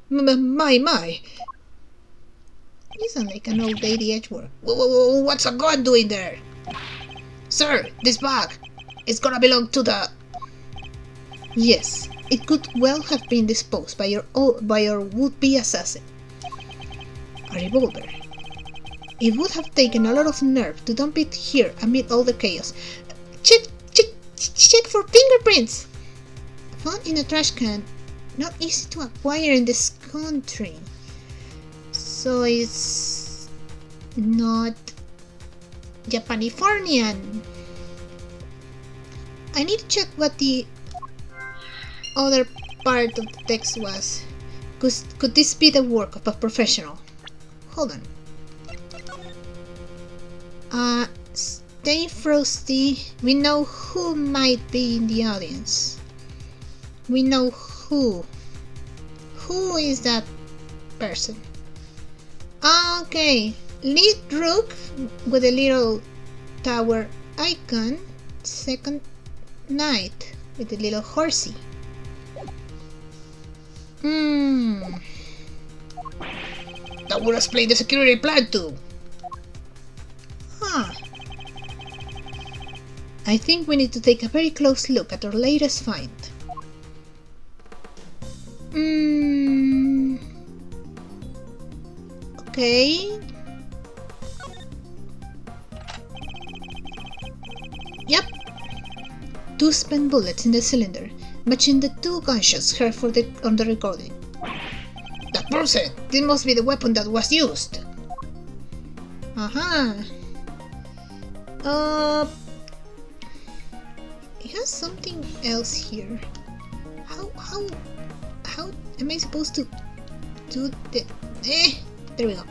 My. You sound like an old lady Edgeworth. What's a gun doing there? Sir, this bag. It's gonna belong to the... Yes, it could well have been disposed by your would-be assassin. A revolver. It would have taken a lot of nerve to dump it here amid all the chaos. Check for fingerprints! Found in a trash can. Not easy to acquire in this country. So it's not Japanifornian. I need to check what the other part of the text was. Could this be the work of a professional? Hold on. Stay frosty. We know who might be in the audience. We know who. Who is that person? Okay. Lead Rook with a little tower icon. Second Knight with a little horsey. That would explain the security plan too. Huh. I think we need to take a very close look at our latest find. Okay. Yep. 2 spent bullets in the cylinder, matching the 2 gunshots heard on the recording. That proves it. This must be the weapon that was used. has something else here. How am I supposed to do the... there we go.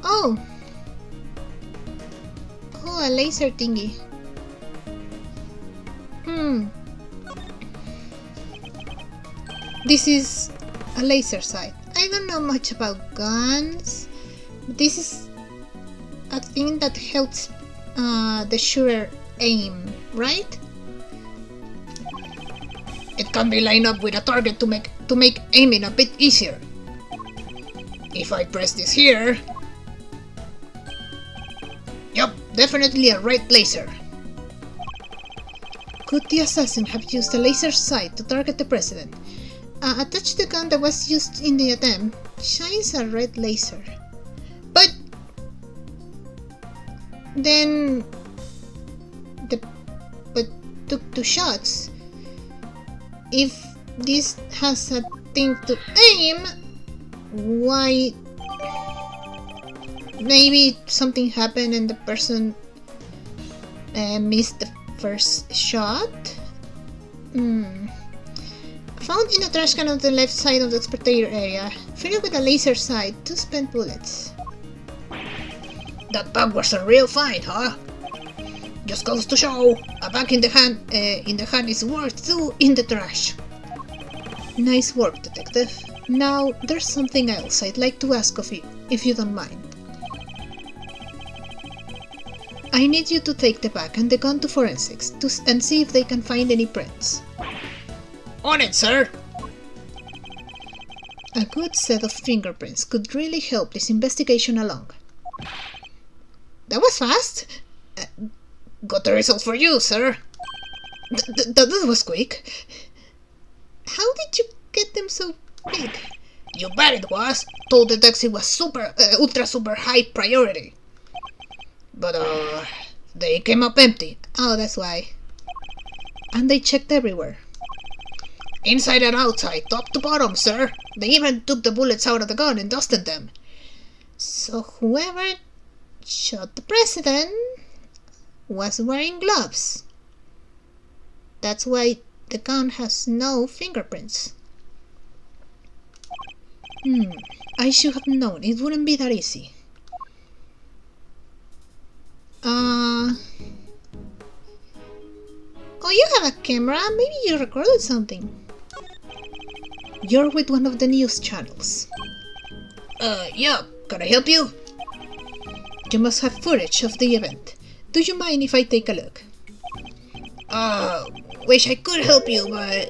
Oh, a laser thingy. This is a laser sight. I don't know much about guns, but this is a thing that helps the shooter aim, right? It can be lined up with a target to make aiming a bit easier. If I press this here... Yup, definitely a right laser. Could the assassin have used a laser sight to target the president? Attach the gun that was used in the attempt. Shines a red laser. But then took 2 shots. If this has a thing to aim, why? Maybe something happened and the person missed the first shot? Found in a trash can on the left side of the spectator area. Filled with a laser sight, 2 spent bullets. That bug was a real find, huh? Just goes to show, a bug in the hand is worth 2 in the trash. Nice work, detective. Now, there's something else I'd like to ask of you, if you don't mind. I need you to take the bag and the gun to forensics and see if they can find any prints. On it, sir! A good set of fingerprints could really help this investigation along. That was fast! Got the results for you, sir! That was quick. How did you get them so big? You bet it was! Told the taxi was ultra super high priority. But they came up empty. Oh, that's why. And they checked everywhere. Inside and outside, top to bottom, sir. They even took the bullets out of the gun and dusted them. So whoever shot the president was wearing gloves. That's why the gun has no fingerprints. I should have known. It wouldn't be that easy. Oh, you have a camera? Maybe you recorded something. You're with one of the news channels. Yeah, can I help you? You must have footage of the event. Do you mind if I take a look? Wish I could help you, but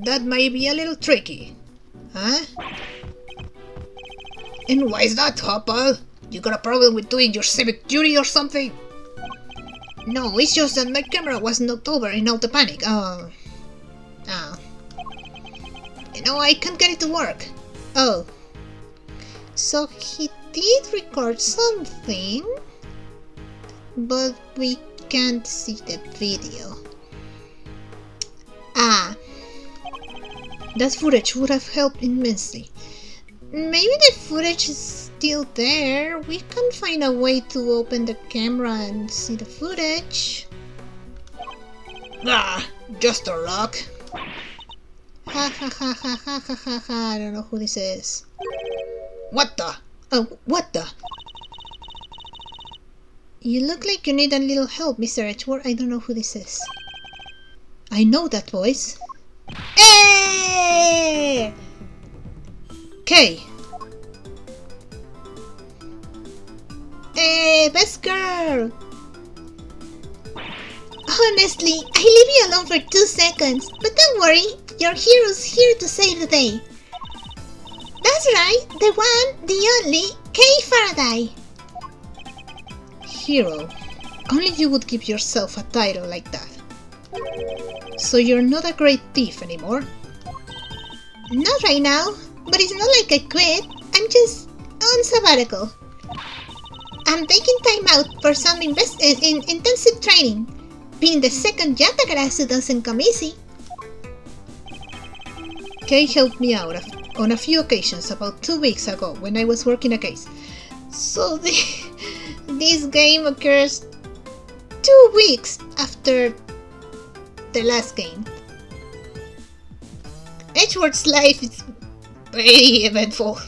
that might be a little tricky. Huh? And why is that, huh, pal? You got a problem with doing your civic duty or something? No, it's just that my camera was knocked over in all the panic. You know, I can't get it to work. Oh. So he did record something, but we can't see the video. That footage would have helped immensely. Maybe the footage is still there. We can find a way to open the camera and see the footage. Just a luck. Ha ha ha ha ha ha ha ha. I don't know who this is. What the? Oh, what the? You look like you need a little help, Mr. Edgeworth. I don't know who this is. I know that voice. Hey! Kay. Hey, best girl! Honestly, I leave you alone for 2 seconds, but don't worry, your hero's here to save the day. That's right, the one, the only, Kay Faraday. Hero, only you would give yourself a title like that. So you're not a great thief anymore? Not right now, but it's not like I quit. I'm just on sabbatical. I'm taking time out for some intensive training. Being the second Yatagarasu doesn't come easy. Kay helped me out on a few occasions about 2 weeks ago when I was working a case. So this game occurs 2 weeks after the last game. Edgeworth's life is very eventful.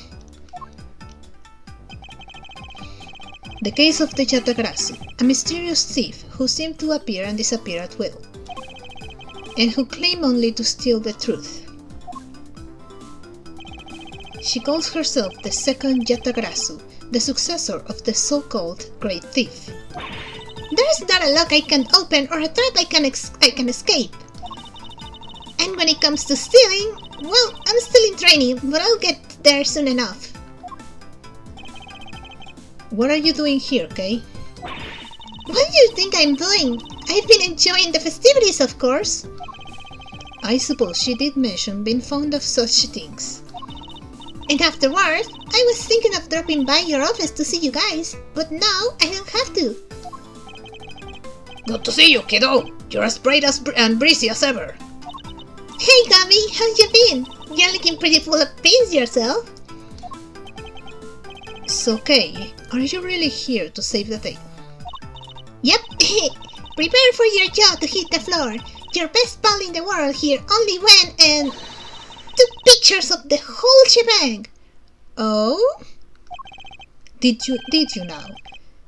The case of the Yatagrasu, a mysterious thief who seemed to appear and disappear at will, and who claimed only to steal the truth. She calls herself the second Yatagrasu, the successor of the so-called Great Thief. There's not a lock I can open or a trap I can escape. And when it comes to stealing, well, I'm still in training, but I'll get there soon enough. What are you doing here, Kay? What do you think I'm doing? I've been enjoying the festivities, of course. I suppose she did mention being fond of such things. And afterward, I was thinking of dropping by your office to see you guys, but now I don't have to. Good to see you, kiddo. You're as bright and breezy as ever. Hey, Gabby, how you been? You're looking pretty full of beans yourself. So, Kay, are you really here to save the day? Yep. Prepare for your jaw to hit the floor. Your best pal in the world here only went and took pictures of the whole shebang. Oh? Did you now?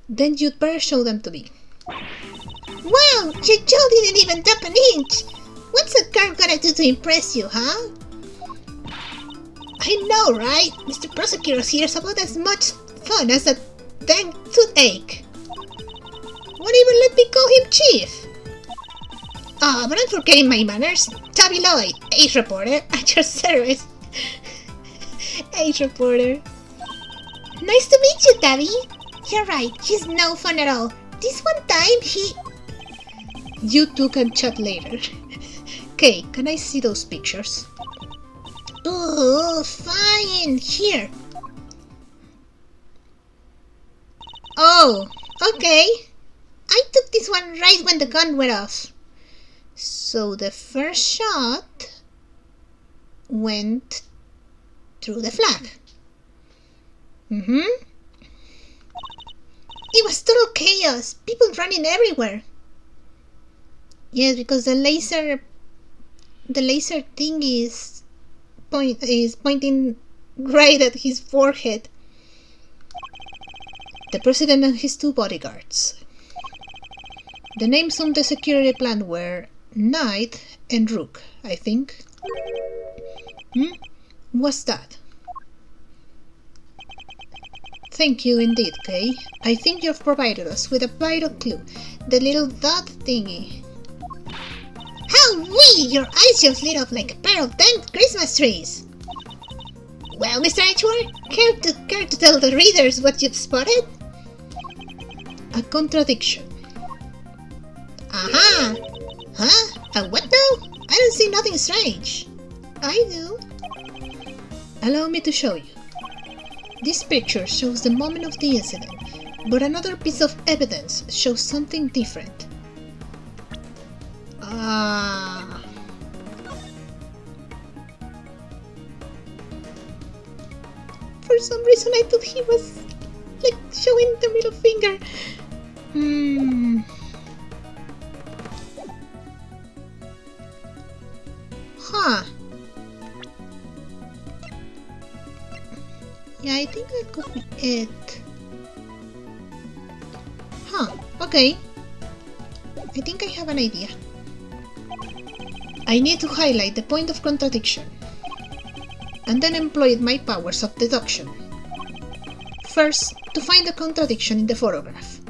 Then you'd better show them to me. Wow, your jaw didn't even drop an inch. What's a girl gonna do to impress you, huh? I know, right? Mr. Prosecutor's here is about as much fun as a dang toothache. Won't even let me call him Chief. Ah, but I'm forgetting my manners. Tabby Lloyd, Age Reporter, at your service. Age Reporter. Nice to meet you, Tabby. You're right, he's no fun at all. This one time, You two can chat later. Kay, can I see those pictures? Oh, fine. Here. Oh, okay. I took this one right when the gun went off. So the first shot went through the flag. It was total chaos. People running everywhere. Yes, because the laser thing is pointing right at his forehead. The president and his 2 bodyguards. The names on the security plan were Knight and Rook, I think. What's that? Thank you indeed, Kay. I think you've provided us with a vital clue. The little dot thingy. How wee! Your eyes just lit up like a pair of damn Christmas trees. Well, Mr. Edgeworth, care to tell the readers what you've spotted? A contradiction. Aha! Huh? A what now? I don't see nothing strange. I do. Allow me to show you. This picture shows the moment of the incident, but another piece of evidence shows something different. Ah. For some reason I thought he was like showing the middle finger. Huh. Yeah, I think that could be it. Huh, okay. I think I have an idea. I need to highlight the point of contradiction, and then employ my powers of deduction. First, to find the contradiction in the photograph.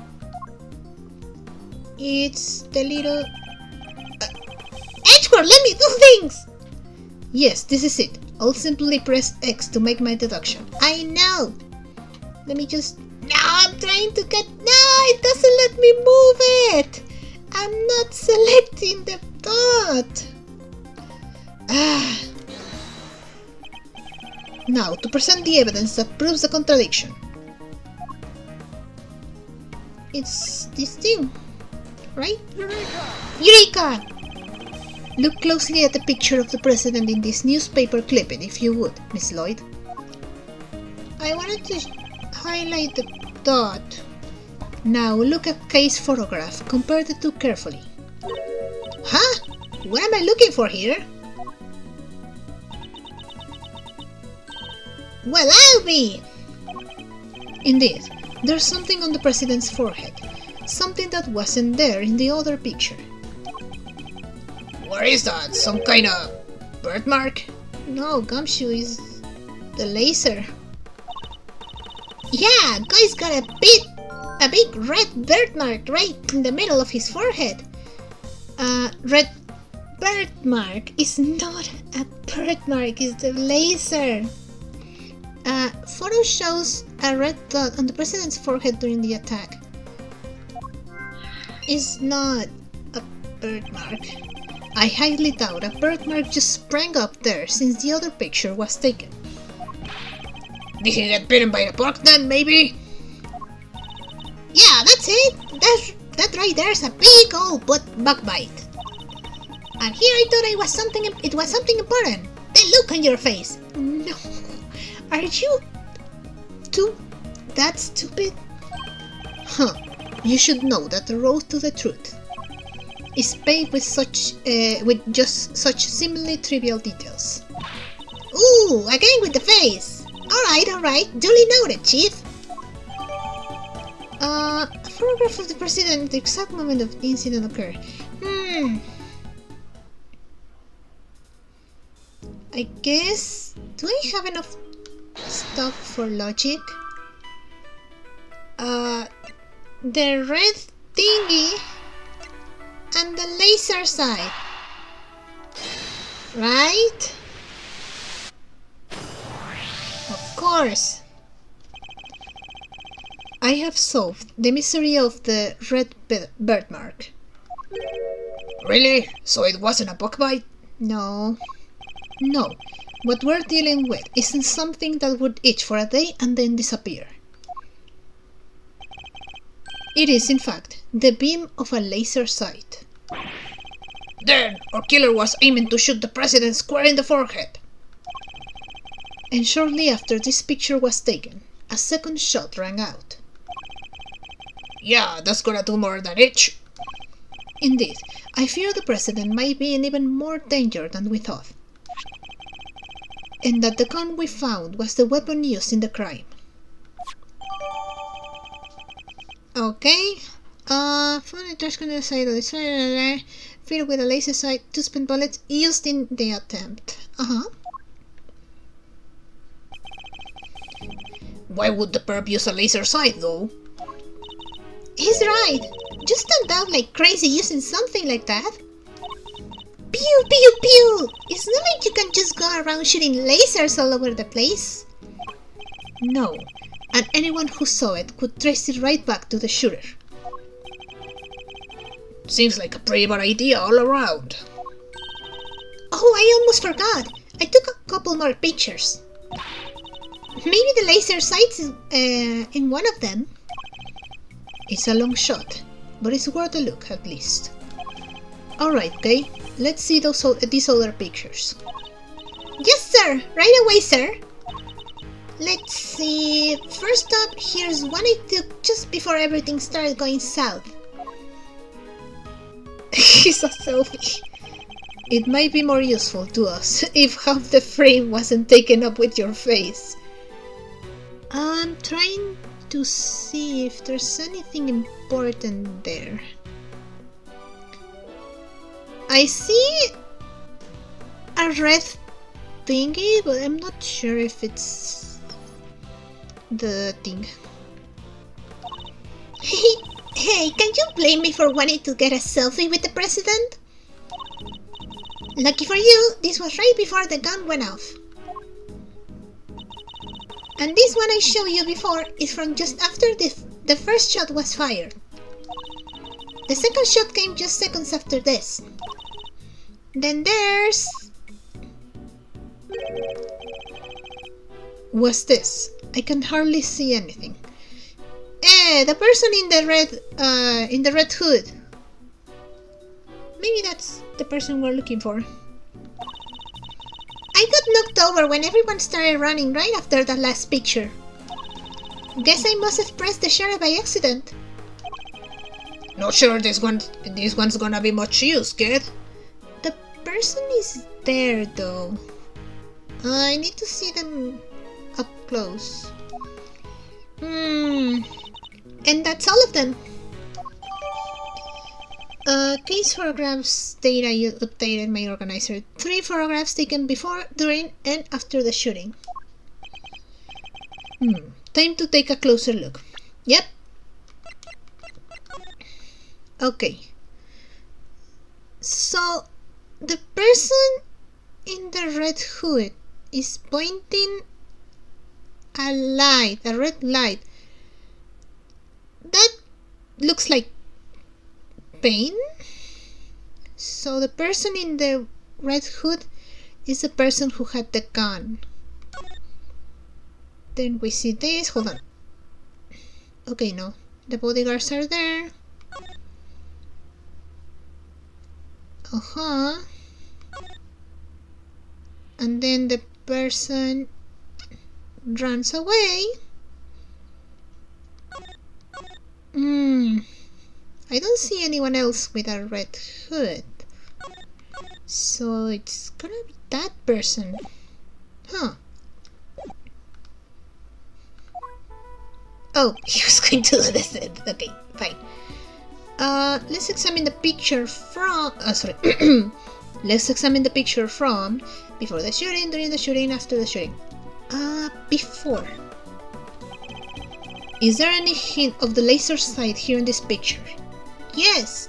It's the little... Edgeworth, let me do things! Yes, this is it. I'll simply press X to make my deduction. I know! Let me just... No, I'm trying to get... No, it doesn't let me move it! I'm not selecting the dot! Now, to present the evidence that proves the contradiction. It's this thing, right? Eureka! Look closely at the picture of the president in this newspaper clipping, if you would, Miss I wanted to highlight the dot. Now look at Kay's photograph. Compare the two carefully. Huh? What am I looking for here? Well, I'll be! Indeed, there's something on the president's forehead. Something that wasn't there in the other picture. What is that? Some kind of birthmark? No, Gumshoe is the laser. Yeah, guy's got a big red birthmark right in the middle of his forehead. Red birthmark is not a birthmark, it's the laser. Photo shows a red dot on the president's forehead during the attack. It's not a birthmark. I highly doubt a birthmark just sprang up there since the other picture was taken. Did he get bitten by the bug then, maybe? Yeah, that's it! That right there's a big old bug bite. And here I thought it was something important. The look on your face. No. Are you that stupid? Huh. You should know that the road to the truth is paved with just such seemingly trivial details. Ooh, again with the face. Alright. Duly noted, Chief. A photograph of the president at the exact moment of the incident occurred. I guess... Do I have enough stuff for logic? The red thingy and the laser side. Right? Of course. I have solved the mystery of the red birthmark. Really? So it wasn't a bug bite? No. What we're dealing with isn't something that would itch for a day and then disappear. It is, in fact, the beam of a laser sight. Then, our killer was aiming to shoot the president square in the forehead. And shortly after this picture was taken, a second shot rang out. Yeah, that's gonna do more than itch. Indeed, I fear the president might be in even more danger than we thought. And that the gun we found was the weapon used in the crime. Okay. From the trash can the side of the side, filled with a laser sight to spin bullets used in the attempt. Why would the perp use a laser sight, though? He's right. Just stand out like crazy using something like that. Pew pew pew! It's not like you can just go around shooting lasers all over the place. No, and anyone who saw it could trace it right back to the shooter. Seems like a pretty bad idea all around. Oh, I almost forgot. I took a couple more pictures. Maybe the laser sight's in one of them. It's a long shot, but it's worth a look at least. Alright, Kay, let's see these other pictures. Yes, sir! Right away, sir! Let's see... First up, here's one I took just before everything started going south. It's a selfie. It might be more useful to us if half the frame wasn't taken up with your face. I'm trying to see if there's anything important there. I see a red thingy, but I'm not sure if it's the thing. Hey, can you blame me for wanting to get a selfie with the president? Lucky for you, this was right before the gun went off. And this one I showed you before is from just after the first shot was fired. The second shot came just seconds after this. Then there's... What's this? I can hardly see anything. The person in the red hood. Maybe that's the person we're looking for. I got knocked over when everyone started running right after that last picture. Guess I must have pressed the shutter by accident. Not sure this one's gonna be much use, kid. The person is there though. I need to see them up close. And that's all of them. Case photographs data you updated my organizer. 3 photographs taken before, during, and after the shooting. Time to take a closer look. Yep. Okay. So, the person in the red hood is pointing a red light. That looks like pain. So the person in the red hood is the person who had the gun. Then we see this. Hold on. Okay, no. The bodyguards are there. And then the person runs away. I don't see anyone else with a red hood. So it's gonna be that person. Oh, he was going to do this. Okay, fine. Let's examine the picture from... Let's examine the picture from before the shooting, during the shooting, after the shooting. Before. Is there any hint of the laser sight here in this picture? Yes!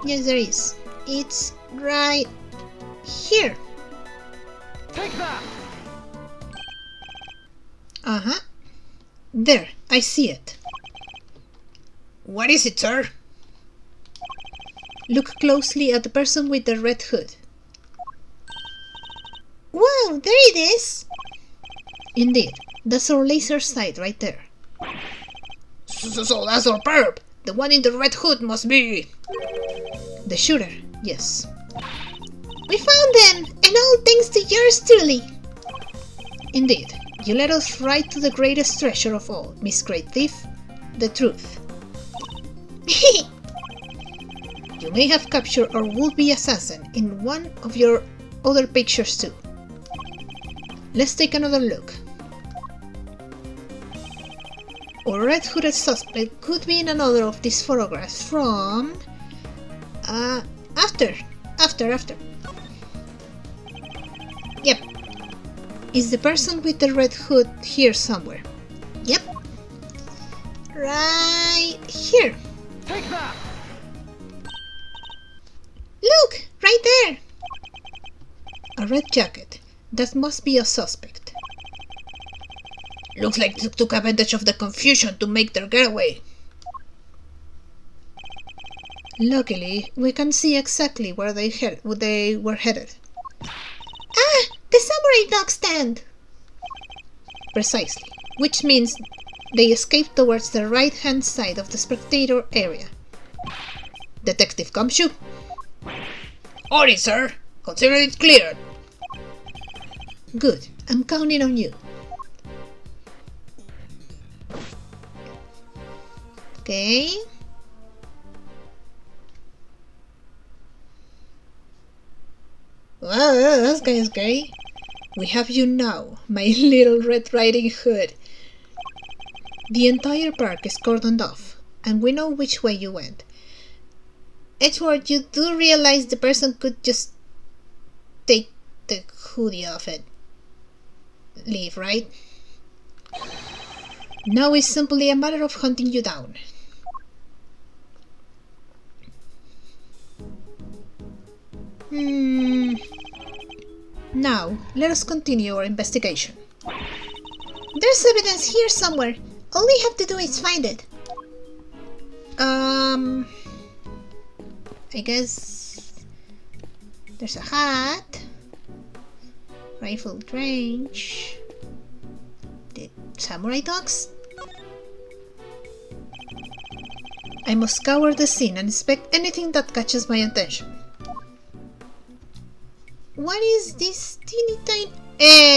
Yes, there is. It's right here. Take that! There, I see it. What is it, sir? Look closely at the person with the red hood. Wow, there it is! Indeed, that's our laser sight right there. So that's our perp. The one in the red hood must be... The shooter, yes. We found them! And all thanks to yours truly! Indeed, you led us right to the greatest treasure of all, Miss Great Thief, the truth. You may have captured our would-be assassin in one of your other pictures too. Let's take another look. Our red-hooded suspect could be in another of these photographs from... after. Yep. Is the person with the red hood here somewhere? Yep. Right here. Take that! Look! Right there! A red jacket. That must be a suspect. Looks like they took advantage of the confusion to make their getaway. Luckily, we can see exactly where they were headed. Ah! The samurai dog stand! Precisely. Which means they escaped towards the right-hand side of the spectator area. Detective Gumshoe? On it, sir. Consider it cleared. Good. I'm counting on you. Okay. Wow, that's kind of scary. We have you now, my little Red Riding Hood. The entire park is cordoned off, and we know which way you went. Edgeworth, you do realize the person could just take the hoodie off and leave, right? Now it's simply a matter of hunting you down. Now, let us continue our investigation. There's evidence here somewhere. All we have to do is find it. I guess there's a hat, rifle range, the samurai dogs. I must scour the scene and inspect anything that catches my attention. What is this teeny tiny...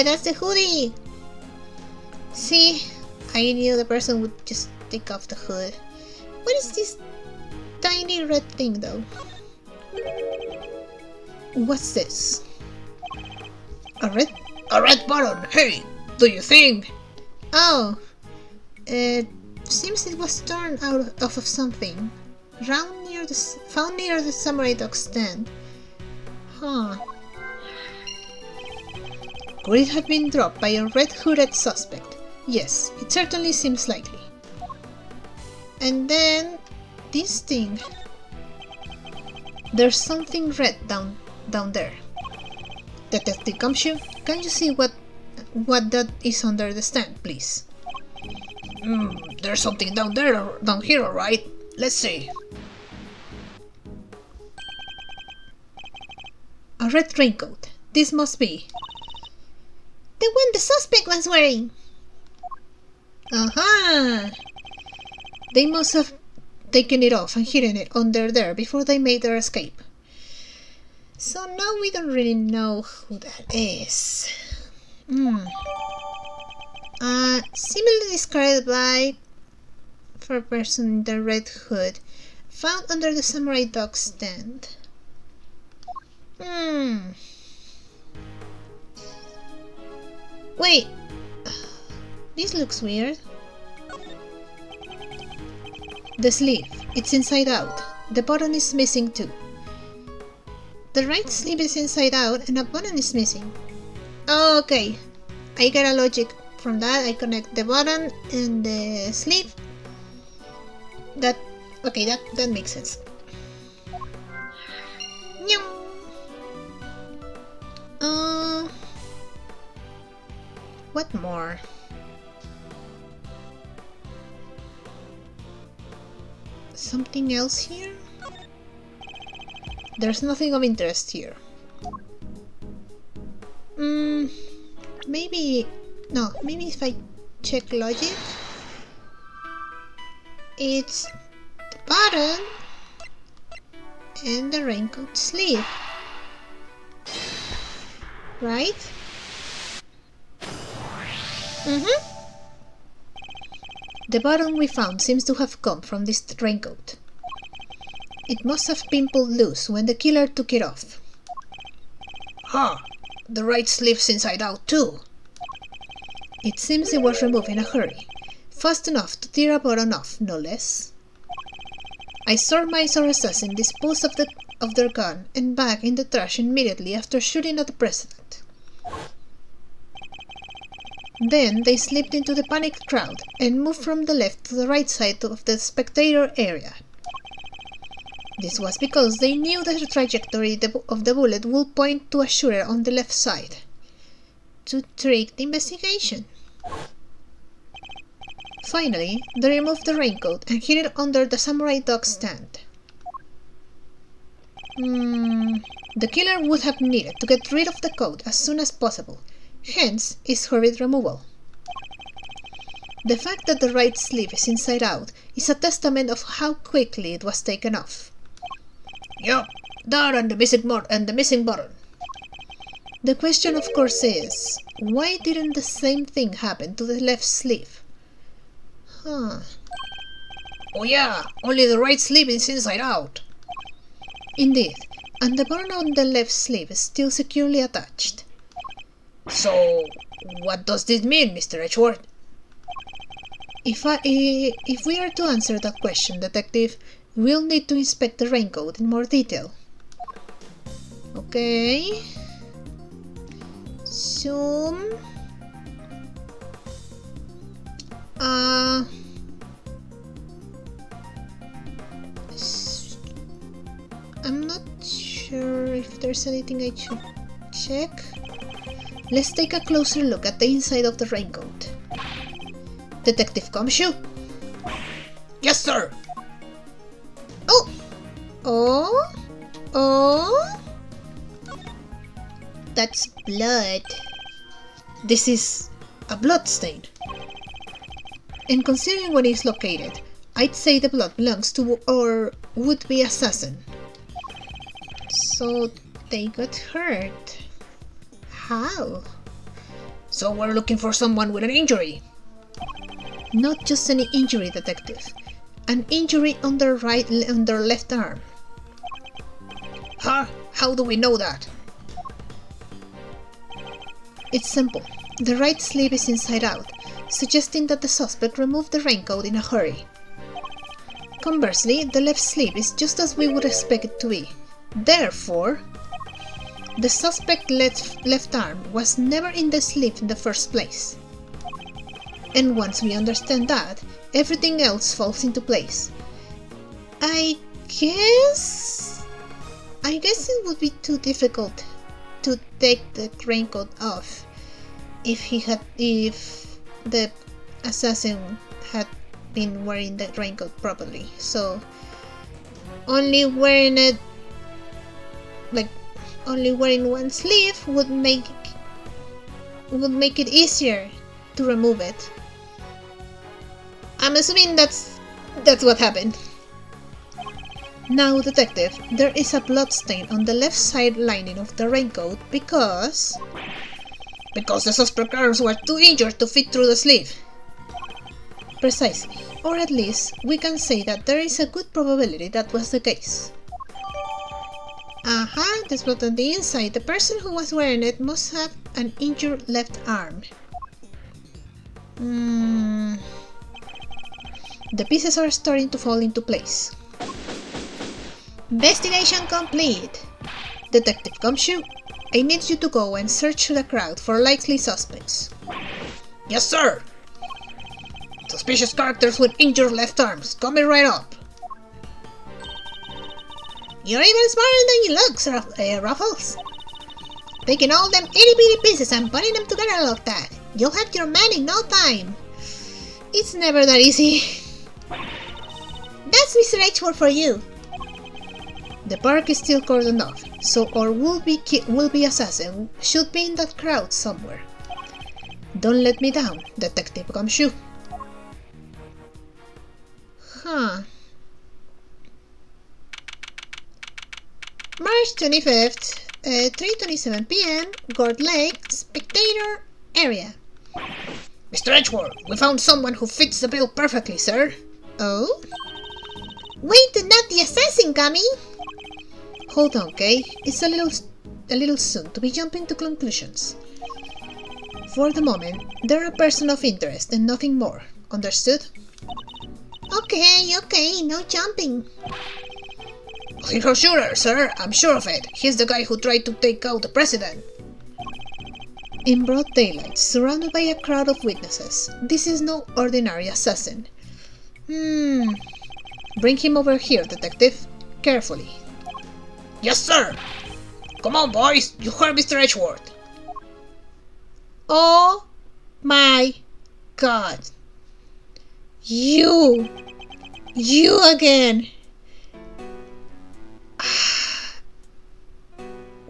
that's the hoodie! See, I knew the person would just take off the hood. What is this tiny red thing though? What's this? A red button. Hey, do you think? Oh, it seems it was torn out of something. Found near the samurai dog stand. Huh. Could it have been dropped by a red-hooded suspect? Yes, it certainly seems likely. And then this thing. There's something red down there. Detective Gumshoe, can you see what that is under the stand, please? There's something down here, alright? Let's see. A red raincoat. This must be the one the suspect was wearing. Aha! They must have taken it off and hidden it under there before they made their escape. So now we don't really know who that is. Similarly described by for a person in the red hood, found under the samurai dog stand. Wait, this looks weird. The sleeve, it's inside out. The button is missing too. The right sleeve is inside out and a button is missing. Oh, okay, I get a logic from that. I connect the button and the sleeve. That makes sense. What more? Something else here? There's nothing of interest here. Maybe if I check logic, it's the button and the raincoat sleeve, right? The button we found seems to have come from this raincoat. It must have been pulled loose when the killer took it off. The right sleeve's inside out too. It seems it was removed in a hurry, fast enough to tear a button off, no less. I saw my assassin dispose of their gun and bag in the trash immediately after shooting at the president. Then they slipped into the panicked crowd and moved from the left to the right side of the spectator area. This was because they knew that the trajectory of the bullet would point to a shooter on the left side. To trick the investigation. Finally, they removed the raincoat and hid it under the samurai dog stand. The killer would have needed to get rid of the coat as soon as possible, hence its hurried removal. The fact that the right sleeve is inside out is a testament of how quickly it was taken off. Yup, that and the missing button. The question of course is, why didn't the same thing happen to the left sleeve? Oh yeah, only the right sleeve is inside out. Indeed, and the button on the left sleeve is still securely attached. So, what does this mean, Mr. Edgeworth? If we are to answer that question, Detective, we'll need to inspect the raincoat in more detail. Okay. Zoom. I'm not sure if there's anything I should check. Let's take a closer look at the inside of the raincoat. Detective Gumshoe? Yes, sir! Oh! That's blood. This is a blood stain. And considering where it's located, I'd say the blood belongs to our would-be assassin. So they got hurt. How? So we're looking for someone with an injury. Not just any injury, Detective. an injury on their left arm. Huh? How do we know that? It's simple. The right sleeve is inside out, suggesting that the suspect removed the raincoat in a hurry. Conversely, the left sleeve is just as we would expect it to be. Therefore, the suspect's left arm was never in the sleeve in the first place. And once we understand that, everything else falls into place. I guess it would be too difficult to take the raincoat off if the assassin had been wearing the raincoat properly. So only wearing one sleeve would make it easier to remove it. I'm assuming that's what happened. Now, detective, there is a blood stain on the left side lining of the raincoat because the suspect's arms were too injured to fit through the sleeve. Precisely, or at least we can say that there is a good probability that was the case. Aha, there's blood on the inside. The person who was wearing it must have an injured left arm. The pieces are starting to fall into place. Investigation complete. Detective Gumshoe, I need you to go and search the crowd for likely suspects. Yes, sir! Suspicious characters with injured left arms, coming right up. You're even smarter than you look, Ruffles. Taking all them itty-bitty pieces and putting them together like that. You'll have your man in no time. It's never that easy. That's Mr. Edgeworth for you. The park is still cordoned off, so our will-be assassin should be in that crowd somewhere. Don't let me down, Detective Gumshoe. March 25th, 3:27 p.m., Gord Lake, Spectator area. Mr. Edgeworth, we found someone who fits the bill perfectly, sir. Oh? Wait, not the assassin, Gummy! Hold on, Kay. It's a little soon to be jumping to conclusions. For the moment, they're a person of interest and nothing more. Understood? Okay, no jumping. He's a shooter, sir. I'm sure of it. He's the guy who tried to take out the president. In broad daylight, surrounded by a crowd of witnesses, this is no ordinary assassin. Bring him over here, detective. Carefully. Yes, sir! Come on, boys! You heard Mr. Edgeworth! Oh my god! You again!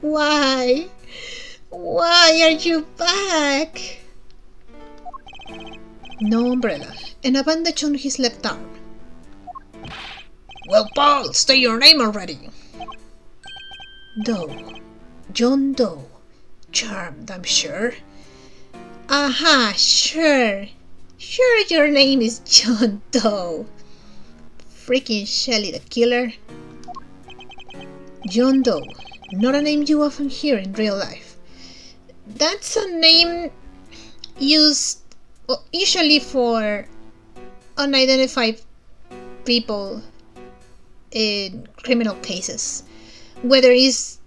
Why? Why are you back? No umbrella, and a bandage on his left arm. Well, pal, say your name already! Doe. John Doe. Charmed, I'm sure. Aha, sure. Sure your name is John Doe. Freaking Shelley the killer. John Doe. Not a name you often hear in real life. That's a name used usually for unidentified people in criminal cases. Whether it's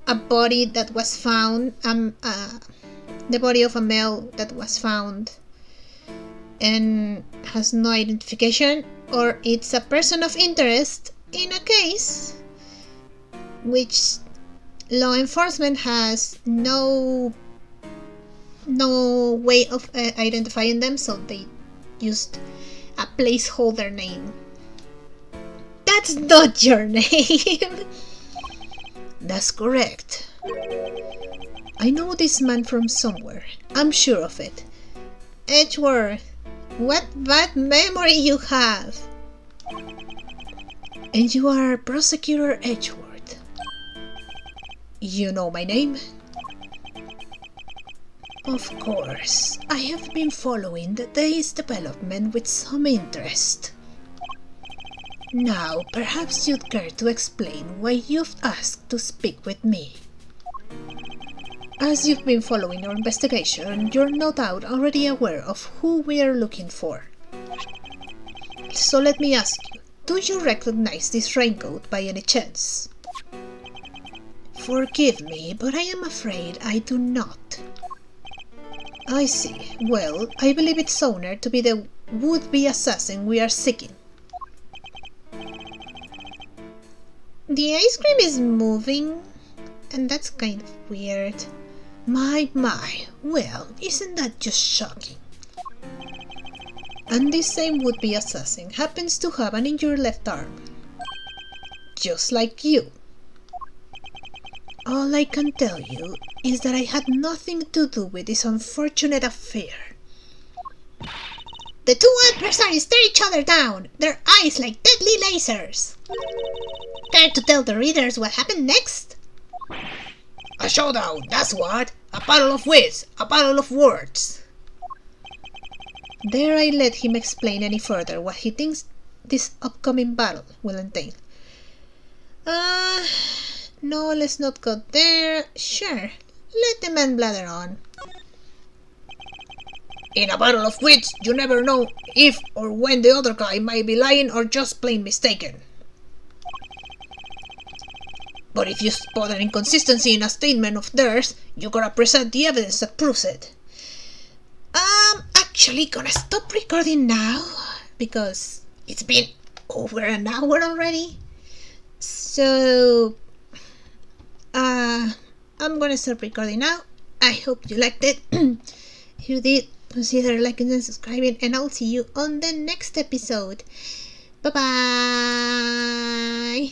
a body that was found, the body of a male that was found and has no identification, or it's a person of interest in a case which law enforcement has no way of identifying them, so they used a placeholder name. That's not your name! That's correct. I know this man from somewhere. I'm sure of it. Edgeworth, what bad memory you have! And you are Prosecutor Edgeworth. You know my name? Of course. I have been following the day's development with some interest. Now, perhaps you'd care to explain why you've asked to speak with me. As you've been following our investigation, you're no doubt already aware of who we're looking for. So let me ask you, do you recognize this raincoat by any chance? Forgive me, but I am afraid I do not. I see. Well, I believe its owner to be the would-be assassin we are seeking. The ice cream is moving, and that's kind of weird. My, well, isn't that just shocking? And this same would-be assassin happens to have an injured left arm. Just like you. All I can tell you is that I had nothing to do with this unfortunate affair. The two adversaries stare each other down, their eyes like deadly lasers. Care to tell the readers what happened next? A showdown, that's what! A battle of wits, a battle of words! Dare I let him explain any further what he thinks this upcoming battle will entail? No, let's not go there. Sure, let the man blather on. In a battle of wits, you never know if or when the other guy might be lying or just plain mistaken. But if you spot an inconsistency in a statement of theirs, you gotta present the evidence that proves it. I'm actually gonna stop recording now because it's been over an hour already. So, I'm gonna stop recording now. I hope you liked it. If you did, consider liking and subscribing, and I'll see you on the next episode. Bye bye.